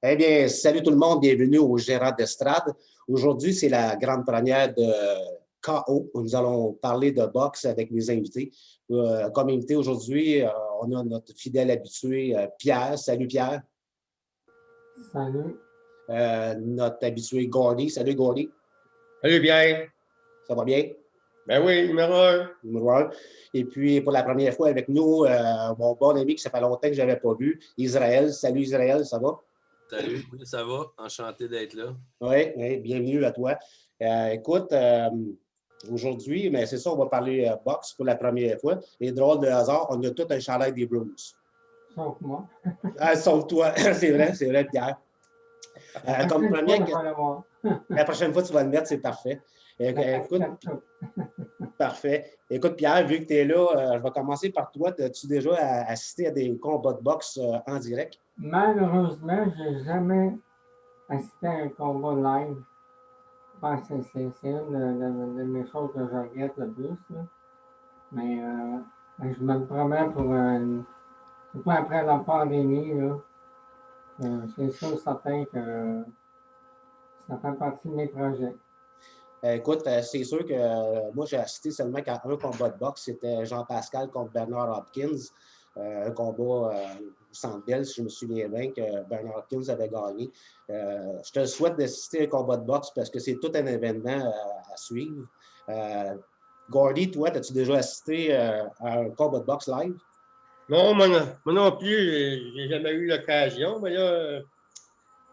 Eh bien, salut tout le monde, bienvenue au Gérard d'Estrade. Aujourd'hui, c'est la grande première de KO. Nous allons parler de boxe avec mes invités. Comme invité aujourd'hui, on a notre fidèle habitué, Pierre. Salut Pierre. Salut. Notre habitué Gordy. Salut Gordy. Salut Pierre. Ça va bien? Ben oui, numéro 1. Numéro 1. Et puis, pour la première fois avec nous, mon bon ami qui ça fait longtemps que je n'avais pas vu, Israël. Salut Israël, ça va? Salut, oui, ça va? Enchanté d'être là. Oui, bienvenue à toi. Écoute, aujourd'hui, mais c'est ça, on va parler boxe pour la première fois. Et drôle de hasard, on a tout un chandail des Bruins. Sauf moi. Sauf toi, c'est vrai, Pierre. Comme première, la prochaine fois, tu vas le mettre, c'est parfait. Écoute, parfait. Écoute, Pierre, vu que tu es là, je vais commencer par toi. As-tu déjà assisté à des combats de boxe en direct? Malheureusement, je n'ai jamais assisté à un combat live. Enfin, c'est une de mes choses que je regrette le plus. Là. Mais je me promets surtout après la pandémie, c'est sûr certain que ça fait partie de mes projets. Écoute, c'est sûr que moi, j'ai assisté seulement à un combat de boxe. C'était Jean-Pascal contre Bernard Hopkins. Un combat au Centre Bell, si je me souviens bien, que Bernard Hopkins avait gagné. Je te souhaite d'assister à un combat de boxe parce que c'est tout un événement à suivre. Gordy, toi, as-tu déjà assisté à un combat de boxe live? Non, moi non plus, j'ai jamais eu l'occasion, mais là,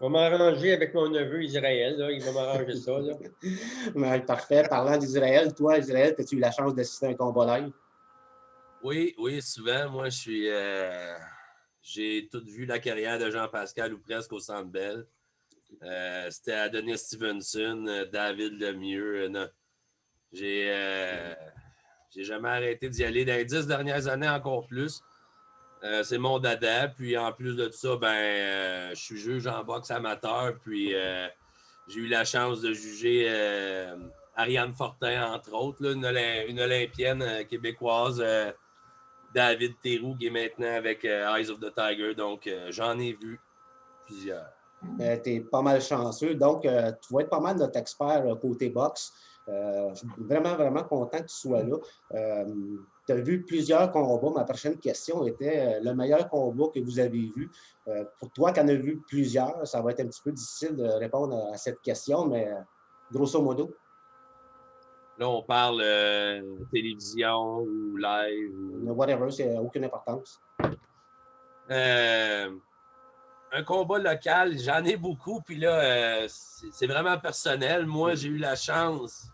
on va m'arranger avec mon neveu Israël. Là, il va m'arranger ça. Là. Parfait. Parlant d'Israël, toi, Israël, as-tu eu la chance d'assister à un combat live? Oui, souvent. Moi, j'ai tout vu la carrière de Jean-Pascal ou presque au Centre Bell. C'était Adonis Stevenson, David Lemieux. J'ai jamais arrêté d'y aller. Dans les 10 dernières années, encore plus. C'est mon dada. Puis en plus de ça, je suis juge en boxe amateur. Puis j'ai eu la chance de juger Ariane Fortin, entre autres, là, une Olympienne québécoise, David Théroux, qui est maintenant avec Eyes of the Tiger. Donc, j'en ai vu plusieurs. Tu es pas mal chanceux. Donc, tu vas être pas mal notre expert côté boxe. Je suis vraiment, vraiment content que tu sois là. Tu as vu plusieurs combats. Ma prochaine question était le meilleur combat que vous avez vu. Pour toi qui en as vu plusieurs, ça va être un petit peu difficile de répondre à cette question, mais grosso modo. Là, on parle télévision ou live. Whatever, c'est aucune importance. Un combat local, j'en ai beaucoup, puis là, c'est vraiment personnel. Moi, j'ai eu la chance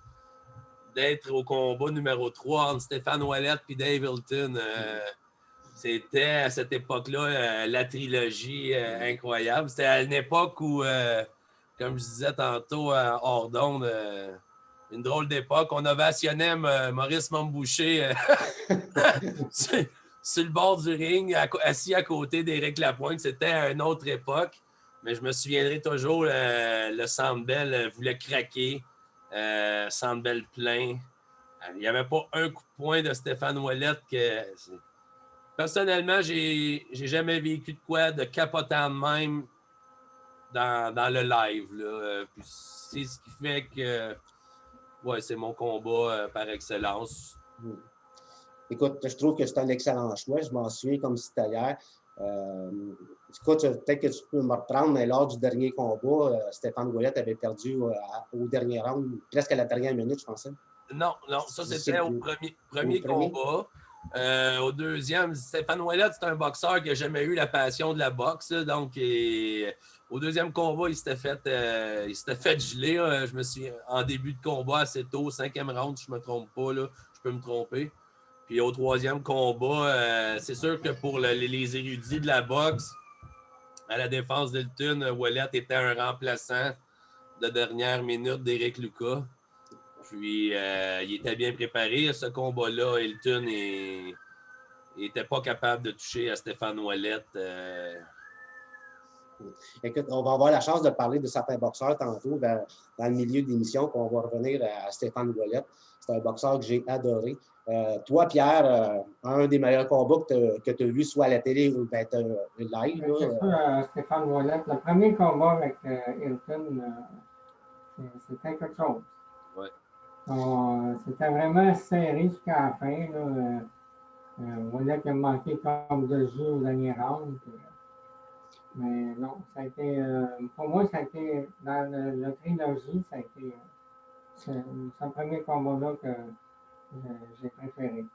d'être au combat numéro 3 entre Stéphane Ouellette et Dave Hilton. C'était à cette époque-là la trilogie incroyable. C'était à une époque où, comme je disais tantôt, hors d'onde, une drôle d'époque. On ovationnait Maurice Montboucher sur le bord du ring, assis à côté d'Éric Lapointe. C'était à une autre époque. Mais je me souviendrai toujours, le Centre Bell voulait craquer. Centre Bell plein. Il n'y avait pas un coup de poing de Stéphane Ouellette que... Personnellement, j'ai jamais vécu de quoi de capotant de même dans le live. Là. Puis c'est ce qui fait que c'est mon combat par excellence. Écoute, je trouve que c'est un excellent choix. Je m'en souviens comme si c'était hier. Écoute, peut-être que tu peux me reprendre, mais lors du dernier combat, Stéphane Ouellette avait perdu au dernier round, presque à la dernière minute, je pensais. Non, ça c'était au premier combat. Au deuxième, Stéphane Ouellette, c'est un boxeur qui n'a jamais eu la passion de la boxe. Donc, au deuxième combat, il s'était fait geler. Je me suis en début de combat assez tôt, 5e round, si je ne me trompe pas. Là, je peux me tromper. Puis au troisième combat, c'est sûr que pour les érudits de la boxe, à la défense d'Hilton, Ouellette était un remplaçant de dernière minute d'Éric Lucas. Puis, il était bien préparé à ce combat-là. Hilton n'était pas capable de toucher à Stéphane Ouellette. Écoute, on va avoir la chance de parler de certains boxeurs tantôt dans le milieu de l'émission, puis on va revenir à Stéphane Ouellette. C'est un boxeur que j'ai adoré. Toi, Pierre, un des meilleurs combats que tu as vu, soit à la télé ou ben, live. C'est sûr, Stéphane Ouellet. Le premier combat avec Hilton, c'était quelque chose. Ouais. C'était vraiment serré jusqu'à la fin. Ouellet a manqué comme de jeu au dernier round. Mais non, ça a été, pour moi, ça a été, dans la trilogie, ça a été ce premier combat-là que j'ai préféré.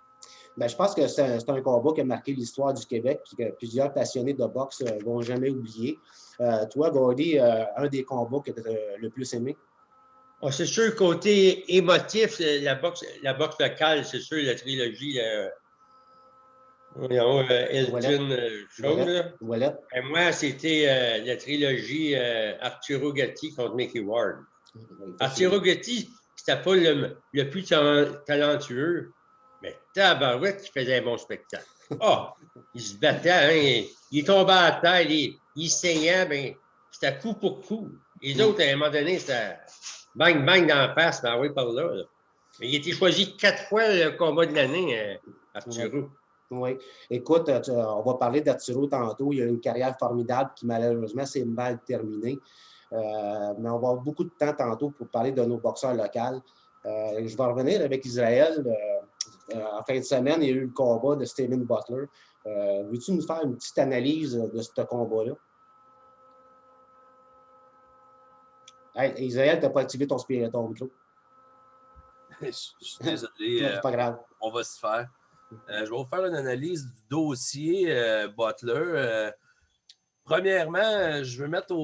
Ben, je pense que c'est un combat qui a marqué l'histoire du Québec et que plusieurs passionnés de boxe ne vont jamais oublier. Toi, Gordy, un des combats que tu as le plus aimé? Oh, c'est sûr, côté émotif, la boxe locale, c'est sûr, la trilogie Elton Ouellet. Et moi, c'était la trilogie Arturo Gatti contre Mickey Ward. Arturo Gatti, c'était pas le plus talentueux, mais tabarouette qui faisait un bon spectacle. Il se battait, hein, il tombait à terre, il saignait, ben, c'était coup pour coup. Les autres, à un moment donné, c'était bang, bang dans la face, ben oui, par là. Mais il a été choisi 4 fois le combat de l'année, Arturo. Oui. Écoute, on va parler d'Arturo tantôt. Il a une carrière formidable qui, malheureusement, s'est mal terminée. Mais on va avoir beaucoup de temps tantôt pour parler de nos boxeurs locaux. Je vais revenir avec Israël. En fin de semaine, il y a eu le combat de Steven Butler. Veux-tu nous faire une petite analyse de ce combat-là? Hey, Israël, tu n'as pas activé ton micro. Je suis désolé. C'est pas grave. On va se faire. Je vais vous faire une analyse du dossier Butler. Premièrement, je veux mettre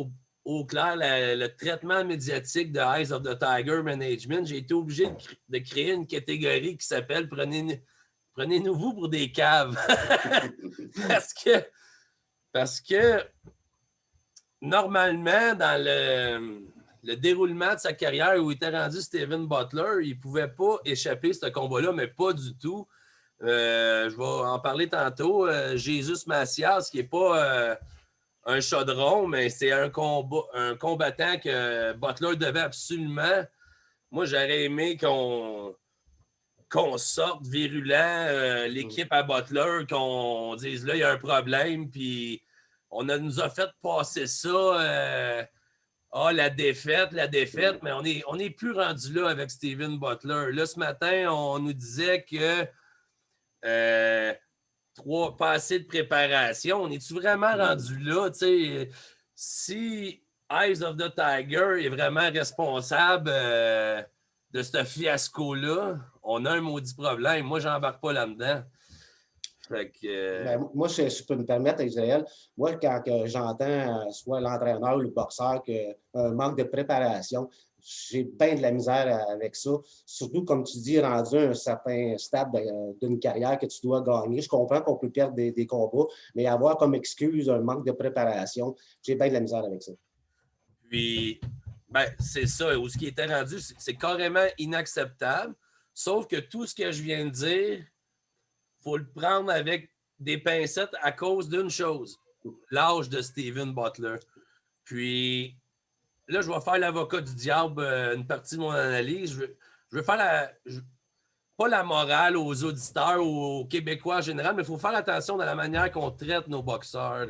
au clair le traitement médiatique de Eyes of the Tiger Management. J'ai été obligé de créer une catégorie qui s'appelle Prenez-nous vous pour des caves. parce que normalement, dans le déroulement de sa carrière où il était rendu Steven Butler, il ne pouvait pas échapper ce combat-là, mais pas du tout. Je vais en parler tantôt. Jesus Macias, qui n'est pas un chaudron, mais c'est un combattant que Butler devait absolument. Moi, j'aurais aimé qu'on sorte virulent l'équipe à Butler, qu'on dise là, il y a un problème, puis nous a fait passer ça. La défaite, mais on n'est plus rendu là avec Steven Butler. Là, ce matin, on nous disait que pas assez de préparation. On est-tu vraiment rendu là? T'sais, si Eyes of the Tiger est vraiment responsable de ce fiasco-là, on a un maudit problème. Moi, je n'embarque pas là-dedans. Fait que, Ben, moi, je peux me permettre, Israël, moi, quand j'entends soit l'entraîneur ou le boxeur un manque de préparation, j'ai bien de la misère avec ça. Surtout, comme tu dis, rendu à un certain stade d'une carrière que tu dois gagner. Je comprends qu'on peut perdre des combats, mais avoir comme excuse un manque de préparation, j'ai bien de la misère avec ça. Puis, c'est ça. Où ce qui était rendu, c'est carrément inacceptable. Sauf que tout ce que je viens de dire, il faut le prendre avec des pincettes à cause d'une chose, l'âge de Steven Butler. Puis, là, je vais faire l'avocat du diable une partie de mon analyse. Je veux faire pas la morale aux auditeurs ou aux Québécois en général, mais il faut faire attention dans la manière qu'on traite nos boxeurs.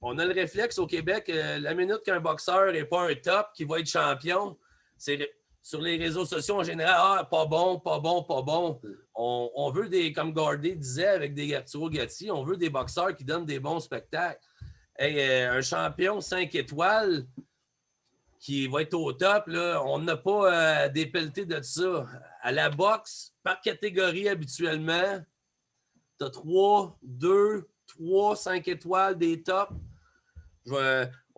On a le réflexe au Québec, la minute qu'un boxeur n'est pas un top, qui va être champion, c'est sur les réseaux sociaux en général, pas bon. On veut comme Gordy disait avec des Arturo Gatti, on veut des boxeurs qui donnent des bons spectacles. Un champion 5 étoiles qui va être au top, là, on n'a pas à dépelleter de ça. À la boxe, par catégorie habituellement, tu as 3, 5 étoiles, des tops.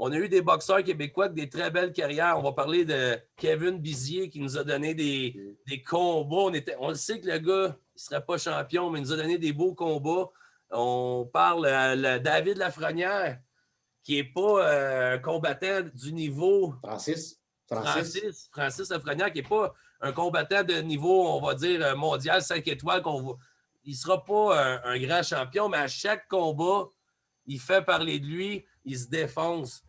On a eu des boxeurs québécois avec des très belles carrières. On va parler de Kevin Bizier qui nous a donné des combats. On le sait que le gars ne serait pas champion, mais il nous a donné des beaux combats. On parle à David Lafrenière, qui n'est pas un combattant du niveau... Francis Lafrenière, qui n'est pas un combattant de niveau, on va dire, mondial, 5 étoiles. Il ne sera pas un grand champion, mais à chaque combat, il fait parler de lui, il se défonce.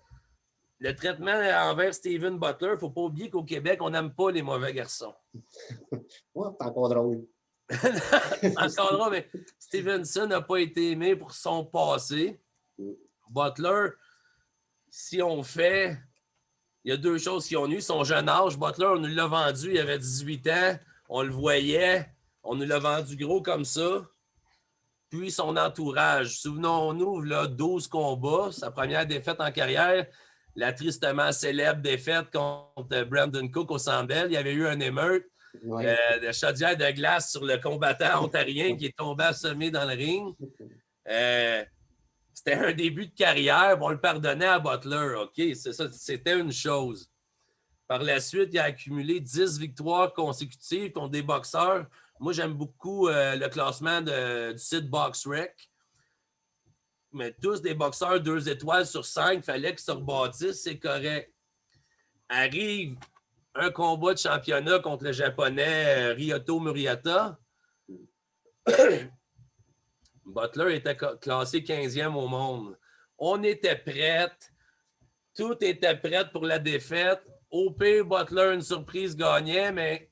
le traitement envers Steven Butler, il ne faut pas oublier qu'au Québec, on n'aime pas les mauvais garçons. Ouais, c'est encore drôle. Encore drôle, mais Stevenson n'a pas été aimé pour son passé. Butler, si on fait... Il y a deux choses qui ont eu. Son jeune âge, Butler, on nous l'a vendu, il avait 18 ans, on le voyait, on nous l'a vendu gros comme ça. Puis son entourage. Souvenons-nous, là, 12 combats, sa première défaite en carrière, la tristement célèbre défaite contre Brandon Cook au Centre Bell. Il y avait eu un émeute de chaudière de glace sur le combattant ontarien qui est tombé assommé dans le ring. C'était un début de carrière, on le pardonnait à Butler, OK? C'est ça, c'était une chose. Par la suite, il a accumulé 10 victoires consécutives contre des boxeurs. Moi, j'aime beaucoup le classement du site BoxRec. Mais tous des boxeurs 2 étoiles sur 5, il fallait qu'ils se rebâtissent, c'est correct. Arrive un combat de championnat contre le Japonais Ryoto Murata. Butler était classé 15e au monde. On était prête. Tout était prêt pour la défaite. Au pire, Butler, une surprise, gagnait, mais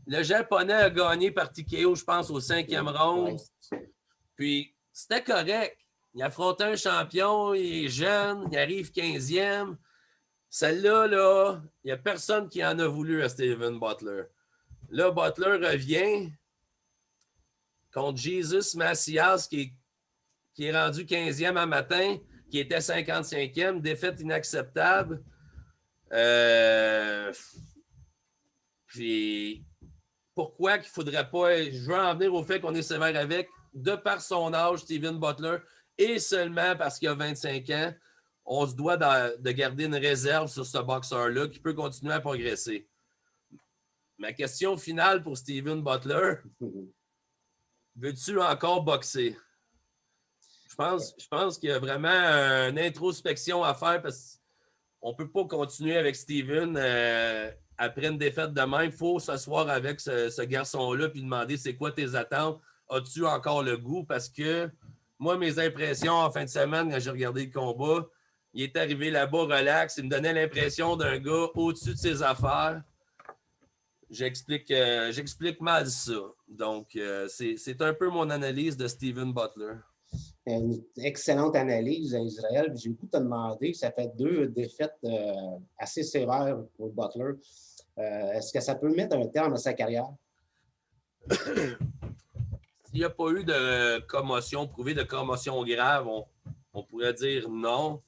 le Japonais a gagné par TKO, je pense, au 5e round. Puis, c'était correct. Il affrontait un champion, il est jeune, il arrive 15e. Celle-là, là, il n'y a personne qui en a voulu à Steven Butler. Là, Butler revient contre Jesus Macias, qui est rendu 15e un matin, qui était 55e, défaite inacceptable. Puis, pourquoi qu'il ne faudrait pas... Je veux en venir au fait qu'on est sévère avec. De par son âge, Steven Butler, et seulement parce qu'il a 25 ans, on se doit de garder une réserve sur ce boxeur-là qui peut continuer à progresser. Ma question finale pour Steven Butler, veux-tu encore boxer? Je pense qu'il y a vraiment une introspection à faire parce qu'on ne peut pas continuer avec Steven après une défaite de même. Il faut s'asseoir avec ce garçon-là et demander c'est quoi tes attentes? As-tu encore le goût? Parce que moi, mes impressions en fin de semaine, quand j'ai regardé le combat, il est arrivé là-bas relax. Il me donnait l'impression d'un gars au-dessus de ses affaires. J'explique mal ça. Donc, c'est un peu mon analyse de Steven Butler. Une excellente analyse à Israël. J'ai beaucoup te demander, ça fait 2 défaites assez sévères pour Butler. Est-ce que ça peut mettre un terme à sa carrière? S'il n'y a pas eu de commotion, prouvé de commotion grave, on pourrait dire non.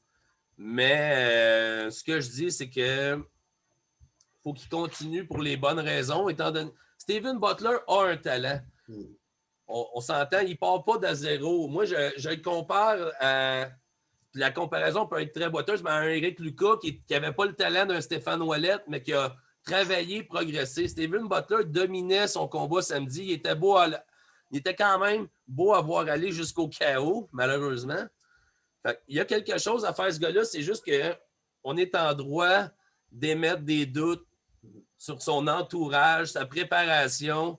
Mais ce que je dis, c'est que faut qu'il continue pour les bonnes raisons. Étant donné Steven Butler a un talent. On s'entend, il ne part pas de zéro. Moi, je le compare à... La comparaison peut être très boiteuse, mais à un Eric Lucas qui n'avait pas le talent d'un Stéphane Ouellet, mais qui a travaillé, progressé. Steven Butler dominait son combat samedi. Il était quand même beau à voir aller jusqu'au chaos, malheureusement. Il y a quelque chose à faire, ce gars-là. C'est juste qu'on est en droit d'émettre des doutes sur son entourage, sa préparation.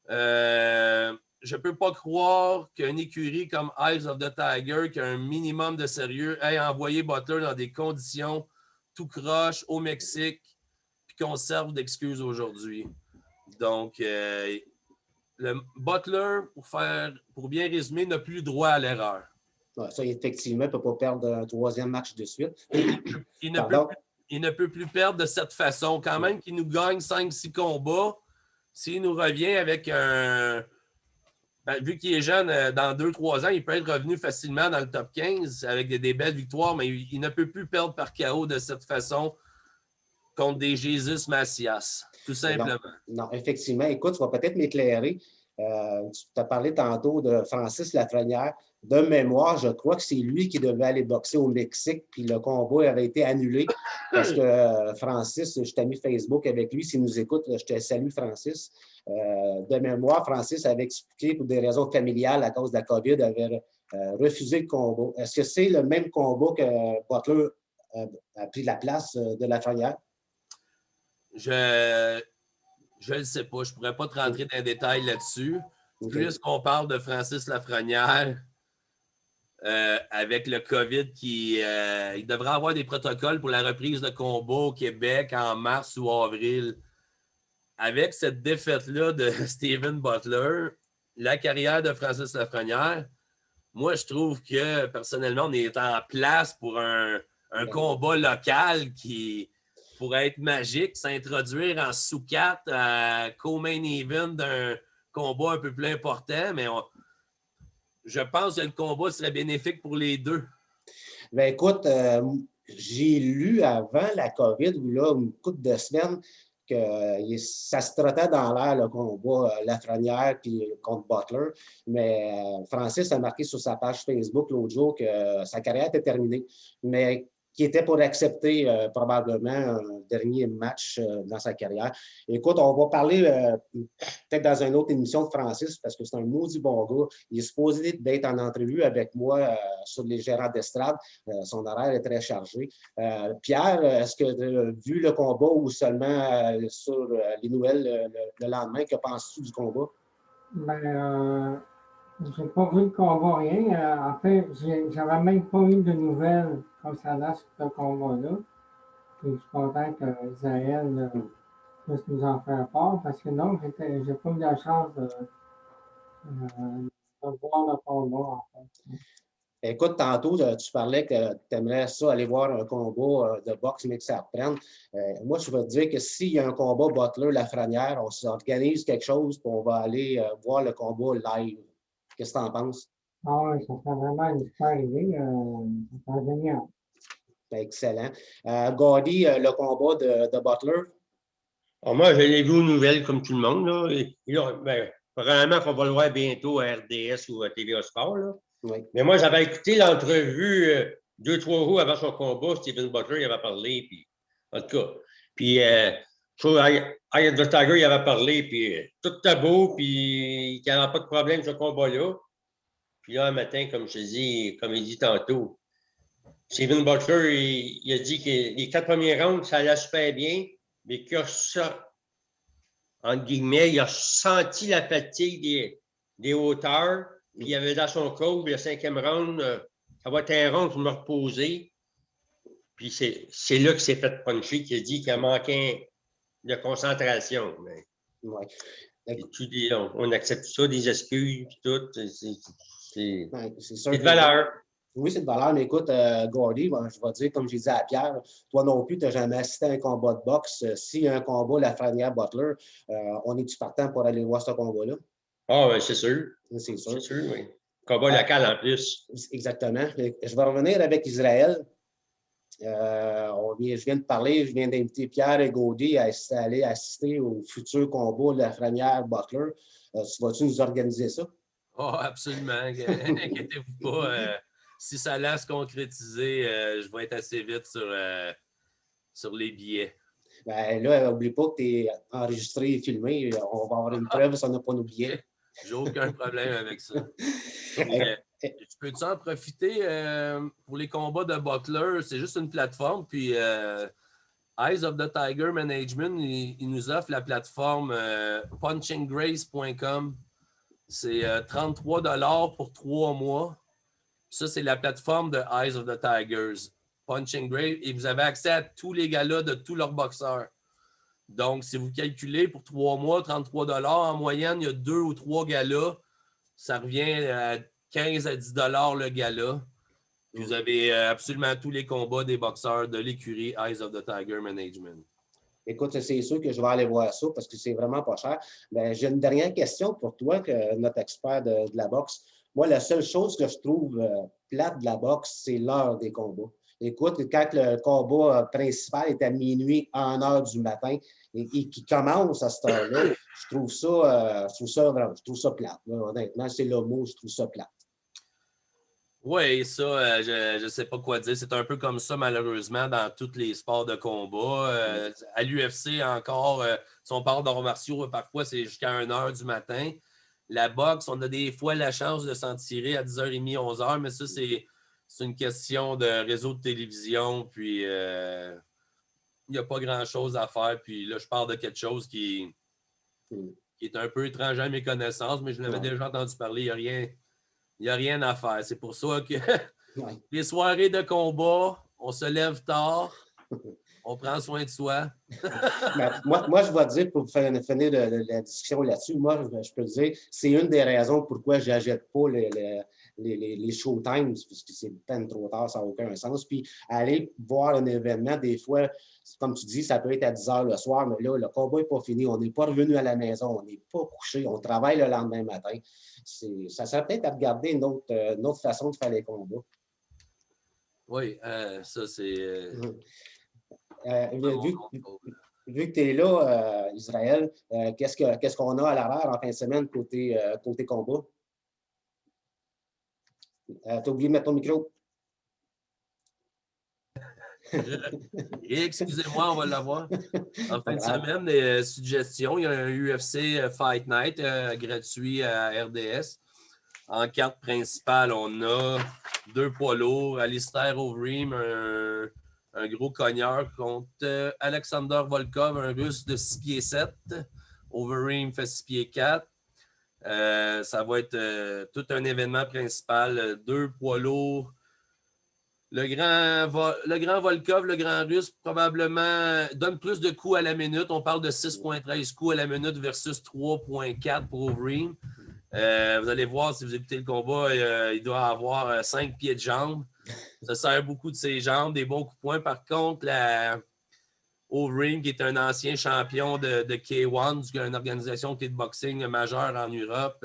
Je ne peux pas croire qu'une écurie comme Eyes of the Tiger, qui a un minimum de sérieux, ait envoyé Butler dans des conditions tout croche au Mexique, puis qu'on serve d'excuse aujourd'hui. Donc, le Butler, pour bien résumer, n'a plus droit à l'erreur. Ouais, ça, effectivement, il ne peut pas perdre un 3e match de suite. Il ne peut plus perdre de cette façon. Quand même qu'il nous gagne 5-6 combats, s'il nous revient avec un... vu qu'il est jeune, dans 2-3 ans, il peut être revenu facilement dans le top 15 avec des belles victoires, mais il ne peut plus perdre par KO de cette façon contre des Jesus Macias, tout simplement. Non, effectivement. Écoute, tu vas peut-être m'éclairer. Tu as parlé tantôt de Francis Lafrenière. De mémoire, je crois que c'est lui qui devait aller boxer au Mexique, puis le combat avait été annulé parce que Francis, je t'ai mis Facebook avec lui. S'il nous écoute, je te salue, Francis. De mémoire, Francis avait expliqué pour des raisons familiales à cause de la COVID, avait refusé le combat. Est-ce que c'est le même combat que Butler a pris la place de Lafrenière? Je ne sais pas. Je ne pourrais pas te rentrer dans les détails là-dessus. Okay. Plus qu'on parle de Francis Lafrenière, avec le COVID il devrait avoir des protocoles pour la reprise de combat au Québec en mars ou avril. Avec cette défaite-là de Steven Butler, la carrière de Francis Lafrenière, moi, je trouve que, personnellement, on est en place pour un combat local qui pourrait être magique, s'introduire en sous-4 à co-main event d'un combat un peu plus important, mais je pense que le combat serait bénéfique pour les deux. Ben écoute, j'ai lu avant la COVID, ou là, une couple de semaines, que ça se trottait dans l'air, le combat Lafrenière contre Butler. Mais Francis a marqué sur sa page Facebook l'autre jour que sa carrière était terminée. Mais qui était pour accepter probablement un dernier match dans sa carrière. Écoute, on va parler peut-être dans une autre émission de Francis, parce que c'est un maudit bon gars. Il est supposé d'être en entrevue avec moi sur les gérants d'estrade. Son horaire est très chargé. Pierre, est-ce que tu as vu le combat ou seulement sur les nouvelles le lendemain? Que penses-tu du combat? Ben, j'ai pas vu le combat, rien. En fait, j'avais même pas eu de nouvelles concernant ce combat-là. Puis je suis content que Israël puisse nous en faire part parce que non, j'ai pas eu la chance de voir le combat, en fait. Écoute, tantôt, tu parlais que tu aimerais ça aller voir un combat de boxe, mais que ça reprenne. Moi, je veux te dire que s'il y a un combat Butler-Lafrenière, on s'organise quelque chose et on va aller voir le combat live. Qu'est-ce que tu en penses? Ah oui, ça serait vraiment une super idée. Ça serait génial. Excellent. Gordy, le combat de Butler? Alors moi, je l'ai vu aux nouvelles comme tout le monde. Là. Et là, ben, probablement qu'on va le voir bientôt à RDS ou à TVA Sport. Là. Oui. Mais moi, j'avais écouté l'entrevue 2-3 jours avant son combat. Steven Butler, il avait parlé. Puis, en tout cas, puis Eye of the Tiger, il avait parlé. Puis tout était beau. Puis il n'y avait pas de problème sur ce combat-là. Puis là, un matin, comme je te dis, comme il dit tantôt, Steven Butler, il a dit que les 4 premiers rounds, ça allait super bien. Mais que ça, entre guillemets, il a senti la fatigue des hauteurs. Puis il avait dans son code, le 5e round, ça va être un round pour me reposer. Puis c'est là qu'il s'est fait puncher, qu'il a dit qu'il a manqué de concentration. Mais, ouais. On accepte ça, des excuses, puis tout. C'est de valeur. Oui, c'est de valeur, mais écoute, Gordy, je vais dire, comme j'ai dit à Pierre, toi non plus, tu n'as jamais assisté à un combat de boxe. S'il y a un combat, Lafrenière-Butler, on est-tu partant pour aller voir ce combat-là? Ah, oui, c'est sûr. C'est sûr. C'est sûr, oui. Combat local en plus. Exactement. Je vais revenir avec Israël. Je viens de parler, je viens d'inviter Pierre et Gaudry à aller assister au futur combat de Lafrenière-Butler. Vas-tu nous organiser ça? Oh, absolument. Inquiétez-vous pas. Si ça allait se concrétiser, je vais être assez vite sur les billets. Ben là, n'oublie pas que tu es enregistré et filmé. On va avoir une preuve si on n'a pas nos billets. J'ai aucun problème avec ça. Tu peux-tu en profiter pour les combats de Butler? C'est juste une plateforme. Puis Eyes of the Tiger Management, il nous offre la plateforme punchinggrace.com. C'est 33$ pour 3 mois. Ça, c'est la plateforme de Eyes of the Tigers. Punching Grace. Et vous avez accès à tous les galas de tous leurs boxeurs. Donc, si vous calculez pour 3 mois, 33$, en moyenne, il y a 2 ou 3 galas. Ça revient à 15 à 10$ le gala. Vous avez absolument tous les combats des boxeurs de l'écurie Eyes of the Tiger Management. Écoute, c'est sûr que je vais aller voir ça parce que c'est vraiment pas cher. Ben, j'ai une dernière question pour toi, notre expert de la boxe. Moi, la seule chose que je trouve plate de la boxe, c'est l'heure des combats. Écoute, quand le combat principal est à minuit, à 1h du matin, et qui commence à cette heure-là, je trouve ça plate. Là, honnêtement, c'est le mot, je trouve ça plate. Oui, ça, je ne sais pas quoi dire. C'est un peu comme ça, malheureusement, dans tous les sports de combat. À l'UFC, encore, si on parle d'arts martiaux, parfois, c'est jusqu'à 1h du matin. La boxe, on a des fois la chance de s'en tirer à 10h30, 11h, mais ça, c'est une question de réseau de télévision. Puis, il n'y a pas grand-chose à faire. Puis là, je parle de quelque chose qui est un peu étranger à mes connaissances, mais je l'avais déjà entendu parler. Il n'y a rien Il n'y a rien à faire. C'est pour ça que Ouais. les soirées de combat, on se lève tard, on prend soin de soi. Mais moi, je vais te dire, pour finir la discussion là-dessus, moi, je peux te dire, c'est une des raisons pourquoi je n'achète pas les showtimes, parce que c'est peine trop tard, ça n'a aucun sens. Puis aller voir un événement, des fois, comme tu dis, ça peut être à 10 h le soir, mais là, le combat n'est pas fini, on n'est pas revenu à la maison, on n'est pas couché, on travaille le lendemain matin. Ça serait peut-être à regarder une autre façon de faire les combats. Oui, ça, c'est... Vu que tu es là, Israël, qu'est-ce qu'on a à l'arrière en fin de semaine côté combat? Tu as oublié de mettre ton micro. Excusez-moi, on va l'avoir. En fin de semaine, des suggestions. Il y a un UFC Fight Night gratuit à RDS. En carte principale, on a 2 poids lourds. Alistair Overeem, un gros cogneur, contre Alexander Volkov, un Russe de 6 pieds 7. Overeem fait 6 pieds 4. Ça va être tout un événement principal. 2 poids lourds. Le grand Volkov, le grand Russe, probablement donne plus de coups à la minute. On parle de 6,13 coups à la minute versus 3,4 pour Overeem. Vous allez voir, si vous écoutez le combat, il doit avoir 5 pieds de jambes. Ça sert beaucoup de ses jambes, des bons coups de poing. Par contre, Overeem, qui est un ancien champion de K1, une organisation qui est de boxing majeure en Europe,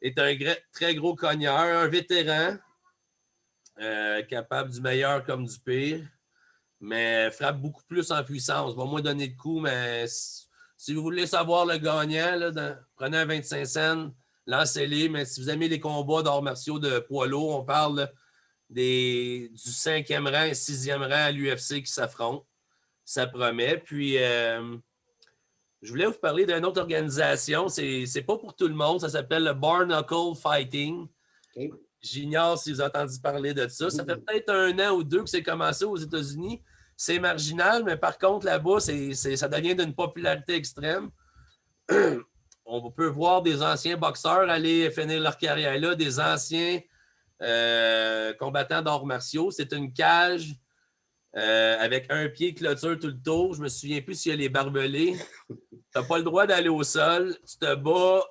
est un très gros cogneur, un vétéran, capable du meilleur comme du pire, mais frappe beaucoup plus en puissance. Va moins donner de coups, mais si vous voulez savoir le gagnant, là, prenez un 25 cents, lancez-les. Mais si vous aimez les combats d'arts martiaux de poids lourd, on parle du 5e rang et 6e rang à l'UFC qui s'affrontent. Ça promet. Puis, je voulais vous parler d'une autre organisation. C'est pas pour tout le monde. Ça s'appelle le Bare Knuckle Fighting. Okay. J'ignore si vous avez entendu parler de ça. Ça fait peut-être 1 an ou 2 que c'est commencé aux États-Unis. C'est marginal, mais par contre, là-bas, ça devient d'une popularité extrême. On peut voir des anciens boxeurs aller finir leur carrière là, des anciens combattants d'arts martiaux. C'est une cage avec un pied clôture tout le tour. Je me souviens plus s'il y a les barbelés. Tu n'as pas le droit d'aller au sol. Tu te bats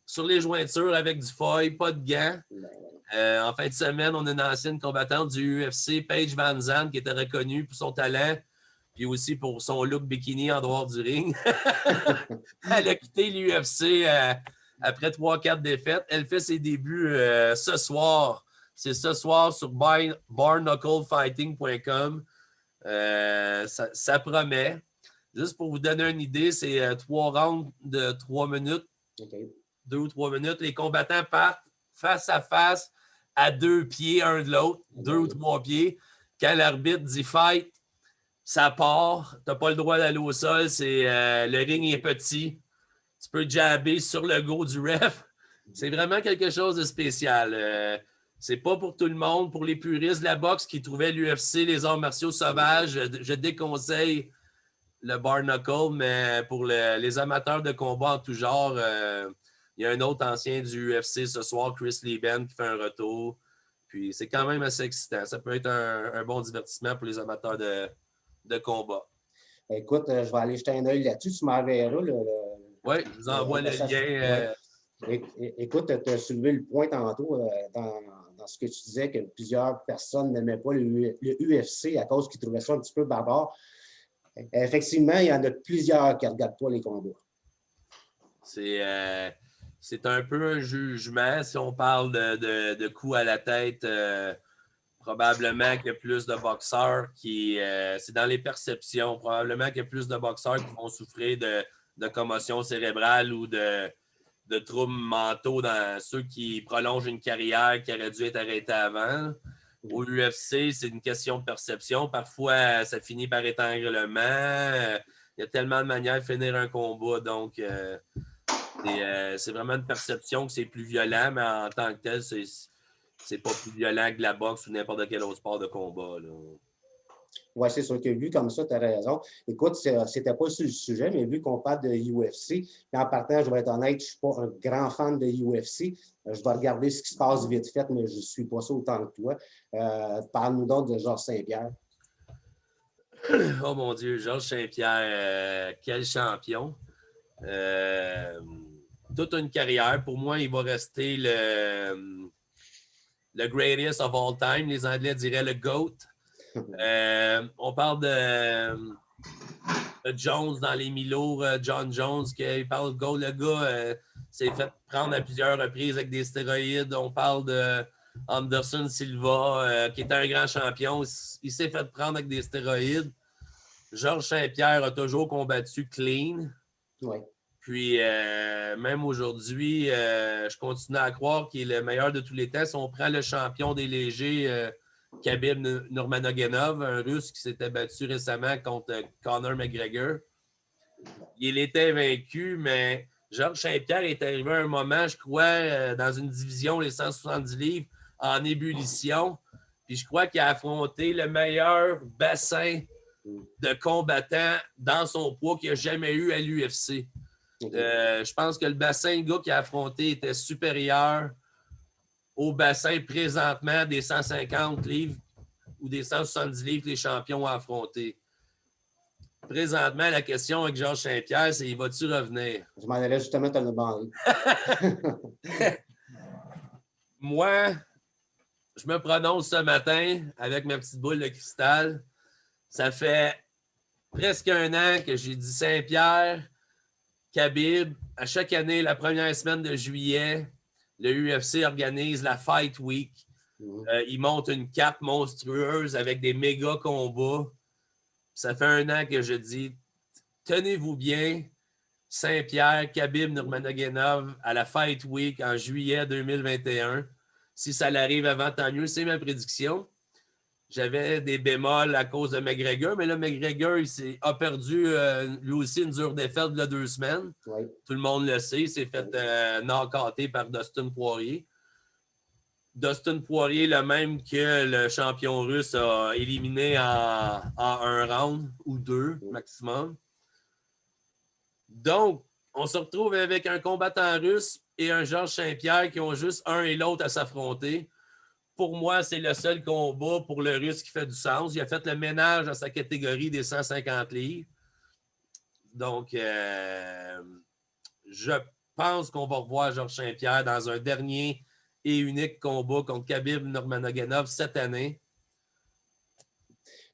sur les jointures avec du foil, pas de gants. En fin de semaine, on a une ancienne combattante du UFC, Paige Van Zandt, qui était reconnue pour son talent, puis aussi pour son look bikini en dehors du ring. Elle a quitté l'UFC après 3-4 défaites. Elle fait ses débuts ce soir. C'est ce soir sur bareknucklefighting.com. Ça promet. Juste pour vous donner une idée, c'est 3 rounds de 3 minutes. Okay. 2 ou 3 minutes. Les combattants partent face à face à 2 pieds un de l'autre, 2 ou 3 pieds. Quand l'arbitre dit fight, ça part. Tu n'as pas le droit d'aller au sol. Le ring est petit. Tu peux jabber sur le go du ref. C'est vraiment quelque chose de spécial. C'est pas pour tout le monde. Pour les puristes de la boxe qui trouvaient l'UFC, les arts martiaux sauvages, je déconseille le bare knuckle, mais pour les amateurs de combat en tout genre, il y a un autre ancien du UFC ce soir, Chris Lieben, qui fait un retour. Puis c'est quand même assez excitant. Ça peut être un bon divertissement pour les amateurs de combat. Écoute, je vais aller jeter un œil là-dessus. Tu m'enverras. Oui, je vous envoie le lien. Écoute, tu as soulevé le point tantôt dans ce que tu disais que plusieurs personnes n'aimaient pas le UFC à cause qu'ils trouvaient ça un petit peu barbare. Effectivement, il y en a plusieurs qui ne regardent pas les combats. C'est un peu un jugement. Si on parle de coups à la tête, probablement qu'il y a plus de boxeurs c'est dans les perceptions, probablement qu'il y a plus de boxeurs qui vont souffrir de commotion cérébrale ou de troubles mentaux dans ceux qui prolongent une carrière qui aurait dû être arrêtée avant. Au UFC, c'est une question de perception. Parfois, ça finit par étranglement. Il y a tellement de manières de finir un combat. Donc, c'est vraiment une perception que c'est plus violent, mais en tant que tel, c'est pas plus violent que la boxe ou n'importe quel autre sport de combat. Là. Oui, c'est sûr que vu comme ça, tu as raison. Écoute, c'était pas sur le sujet, mais vu qu'on parle de UFC, puis en partant, je vais être honnête, je ne suis pas un grand fan de UFC. Je vais regarder ce qui se passe vite fait, mais je ne suis pas ça autant que toi. Parle-nous donc de Georges Saint-Pierre. Oh mon Dieu, Georges Saint-Pierre, quel champion. Toute une carrière. Pour moi, il va rester le greatest of all time. Les Anglais diraient le GOAT. On parle de Jones dans les Milo, John Jones, qui parle de GOAT. Le gars s'est fait prendre à plusieurs reprises avec des stéroïdes. On parle de Anderson Silva, qui était un grand champion. Il s'est fait prendre avec des stéroïdes. Georges Saint-Pierre a toujours combattu clean. Oui. Puis, même aujourd'hui, je continue à croire qu'il est le meilleur de tous les temps. Si on prend le champion des légers, Khabib Nurmagomedov, un Russe qui s'était battu récemment contre Conor McGregor, il était vaincu, mais Georges Saint-Pierre est arrivé à un moment, je crois, dans une division, les 170 livres, en ébullition. Puis, je crois qu'il a affronté le meilleur bassin de combattants dans son poids qu'il n'y a jamais eu à l'UFC. Je pense que le bassin de gars qu'il a affronté était supérieur au bassin présentement des 150 livres ou des 170 livres que les champions ont affronté. Présentement, la question avec Georges Saint-Pierre, c'est il va-tu revenir? Je m'en allais justement te le demander. Moi, je me prononce ce matin avec ma petite boule de cristal. Ça fait presque un an que j'ai dit Saint-Pierre, Khabib. À chaque année, la première semaine de juillet, le UFC organise la Fight Week. Ils montent une carte monstrueuse avec des méga combats. Ça fait un an que je dis, tenez-vous bien, Saint-Pierre, Khabib Nurmagomedov à la Fight Week en juillet 2021. Si ça l'arrive avant, tant mieux. C'est ma prédiction. J'avais des bémols à cause de McGregor, mais là, McGregor a perdu lui aussi une dure défaite il y a 2 semaines. Oui. Tout le monde le sait. Il s'est fait knock-outer par Dustin Poirier. Dustin Poirier, le même que le champion russe, a éliminé en un round ou 2 maximum. Donc, on se retrouve avec un combattant russe et un Georges Saint-Pierre qui ont juste un et l'autre à s'affronter. Pour moi, c'est le seul combat pour le Russe qui fait du sens. Il a fait le ménage dans sa catégorie des 150 livres. Donc, je pense qu'on va revoir Georges Saint-Pierre dans un dernier et unique combat contre Khabib Nurmagomedov cette année.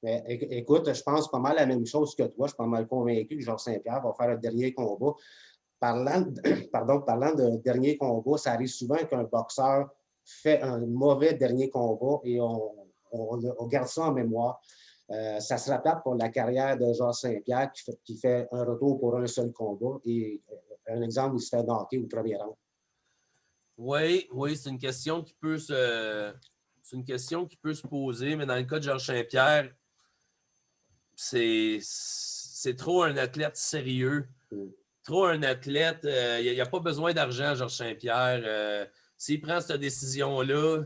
Mais, écoute, je pense pas mal la même chose que toi. Je suis pas mal convaincu que Georges Saint-Pierre va faire un dernier combat. Parlant de dernier combat, ça arrive souvent qu'un boxeur fait un mauvais dernier combat et on garde ça en mémoire. Ça se rappelle pour la carrière de Georges Saint-Pierre qui fait un retour pour un seul combat et un exemple, il se fait knocker au premier round. Oui, c'est une question qui peut se poser, mais dans le cas de Georges Saint-Pierre, c'est trop un athlète sérieux. Trop un athlète. Il n'y a pas besoin d'argent, Georges Saint-Pierre. S'il prend cette décision-là,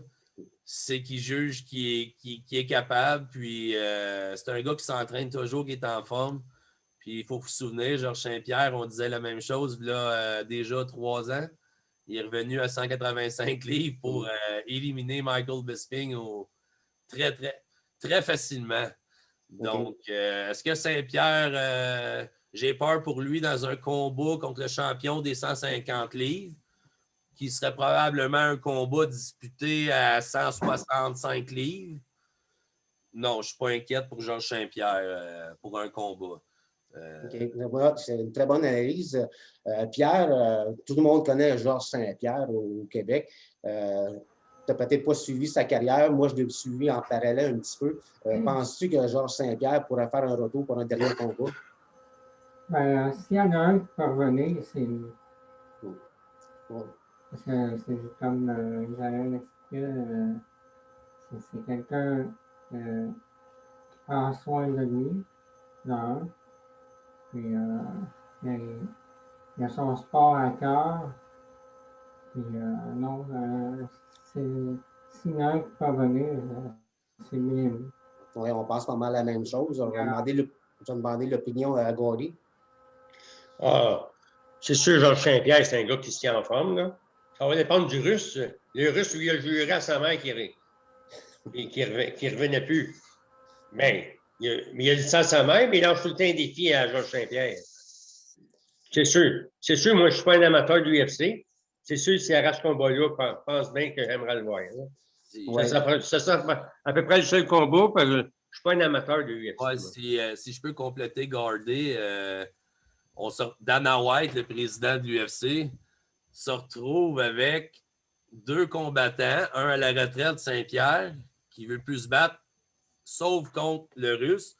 c'est qu'il juge qu'il est capable. Puis c'est un gars qui s'entraîne toujours, qui est en forme. Puis il faut vous souvenir, Georges Saint-Pierre, on disait la même chose là, déjà 3 ans. Il est revenu à 185 livres pour éliminer Michael Bisping très, très, très facilement. Donc, est-ce que Saint-Pierre, j'ai peur pour lui dans un combat contre le champion des 150 livres, qui serait probablement un combat disputé à 165 livres? Non, je ne suis pas inquiète pour Georges Saint-Pierre pour un combat. Voilà, c'est une très bonne analyse. Pierre, tout le monde connaît Georges Saint-Pierre au Québec. Tu n'as peut-être pas suivi sa carrière. Moi, je l'ai suivi en parallèle un petit peu. Penses-tu que Georges Saint-Pierre pourrait faire un retour pour un dernier combat? Ben, s'il y en a un qui peut revenir, c'est lui. Parce que c'est comme Isabelle l'expliquait, c'est quelqu'un qui prend soin de lui, d'un. Puis il a son sport à cœur. Puis non, s'il y en a un qui peut revenir, c'est bien lui. Oui, on pense pas mal à la même chose. On va demander l'opinion à Gaudy. Ah, c'est sûr, Georges Saint-Pierre, c'est un gars qui se tient en forme, là. Ça va dépendre du Russe. Le Russe, lui, a juré à sa mère qu'il revenait plus. Mais il a dit ça à sa mère, mais il lance tout le temps un défi à Georges Saint-Pierre. C'est sûr. C'est sûr, moi, je ne suis pas un amateur de l'UFC. C'est sûr, si arrache ce combat-là, pense bien que j'aimerais le voir. Ouais. Ça sera à peu près le seul combat, parce que je ne suis pas un amateur de l'UFC. Ouais, si je peux compléter, garder, Dana White, le président de l'UFC, se retrouve avec 2 combattants, un à la retraite, Saint-Pierre, qui ne veut plus se battre, sauf contre le Russe.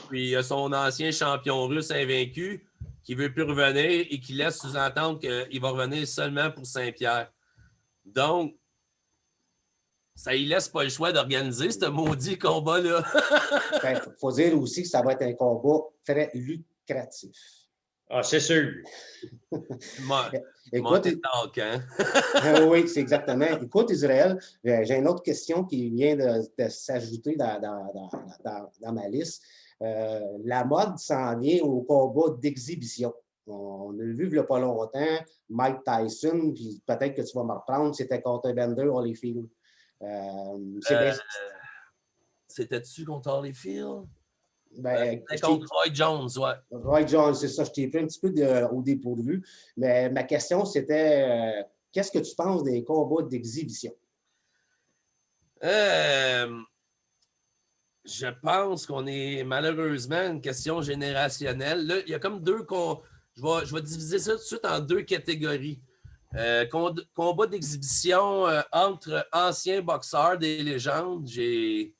Puis il y a son ancien champion russe invaincu qui ne veut plus revenir et qui laisse sous-entendre qu'il va revenir seulement pour Saint-Pierre. Donc, ça ne laisse pas le choix d'organiser ce maudit combat-là. Il faut dire aussi que ça va être un combat très lucratif. Ah, c'est sûr. Écoute, oui, c'est exactement. Écoute, Israël, j'ai une autre question qui vient de s'ajouter dans ma liste. La mode s'en vient au combat d'exhibition. On a vu il n'y a pas longtemps, Mike Tyson, puis peut-être que tu vas me reprendre, c'était contre Evander Holyfield. C'était-tu contre Holyfield? C'était contre Roy Jones, ouais. Roy Jones, c'est ça. Je t'ai pris un petit peu au dépourvu. Mais ma question, c'était qu'est-ce que tu penses des combats d'exhibition? Je pense qu'on est malheureusement une question générationnelle. Là, il y a comme deux... Je vais diviser ça tout de suite en 2 catégories. Combat d'exhibition entre anciens boxeurs, des légendes. J'ai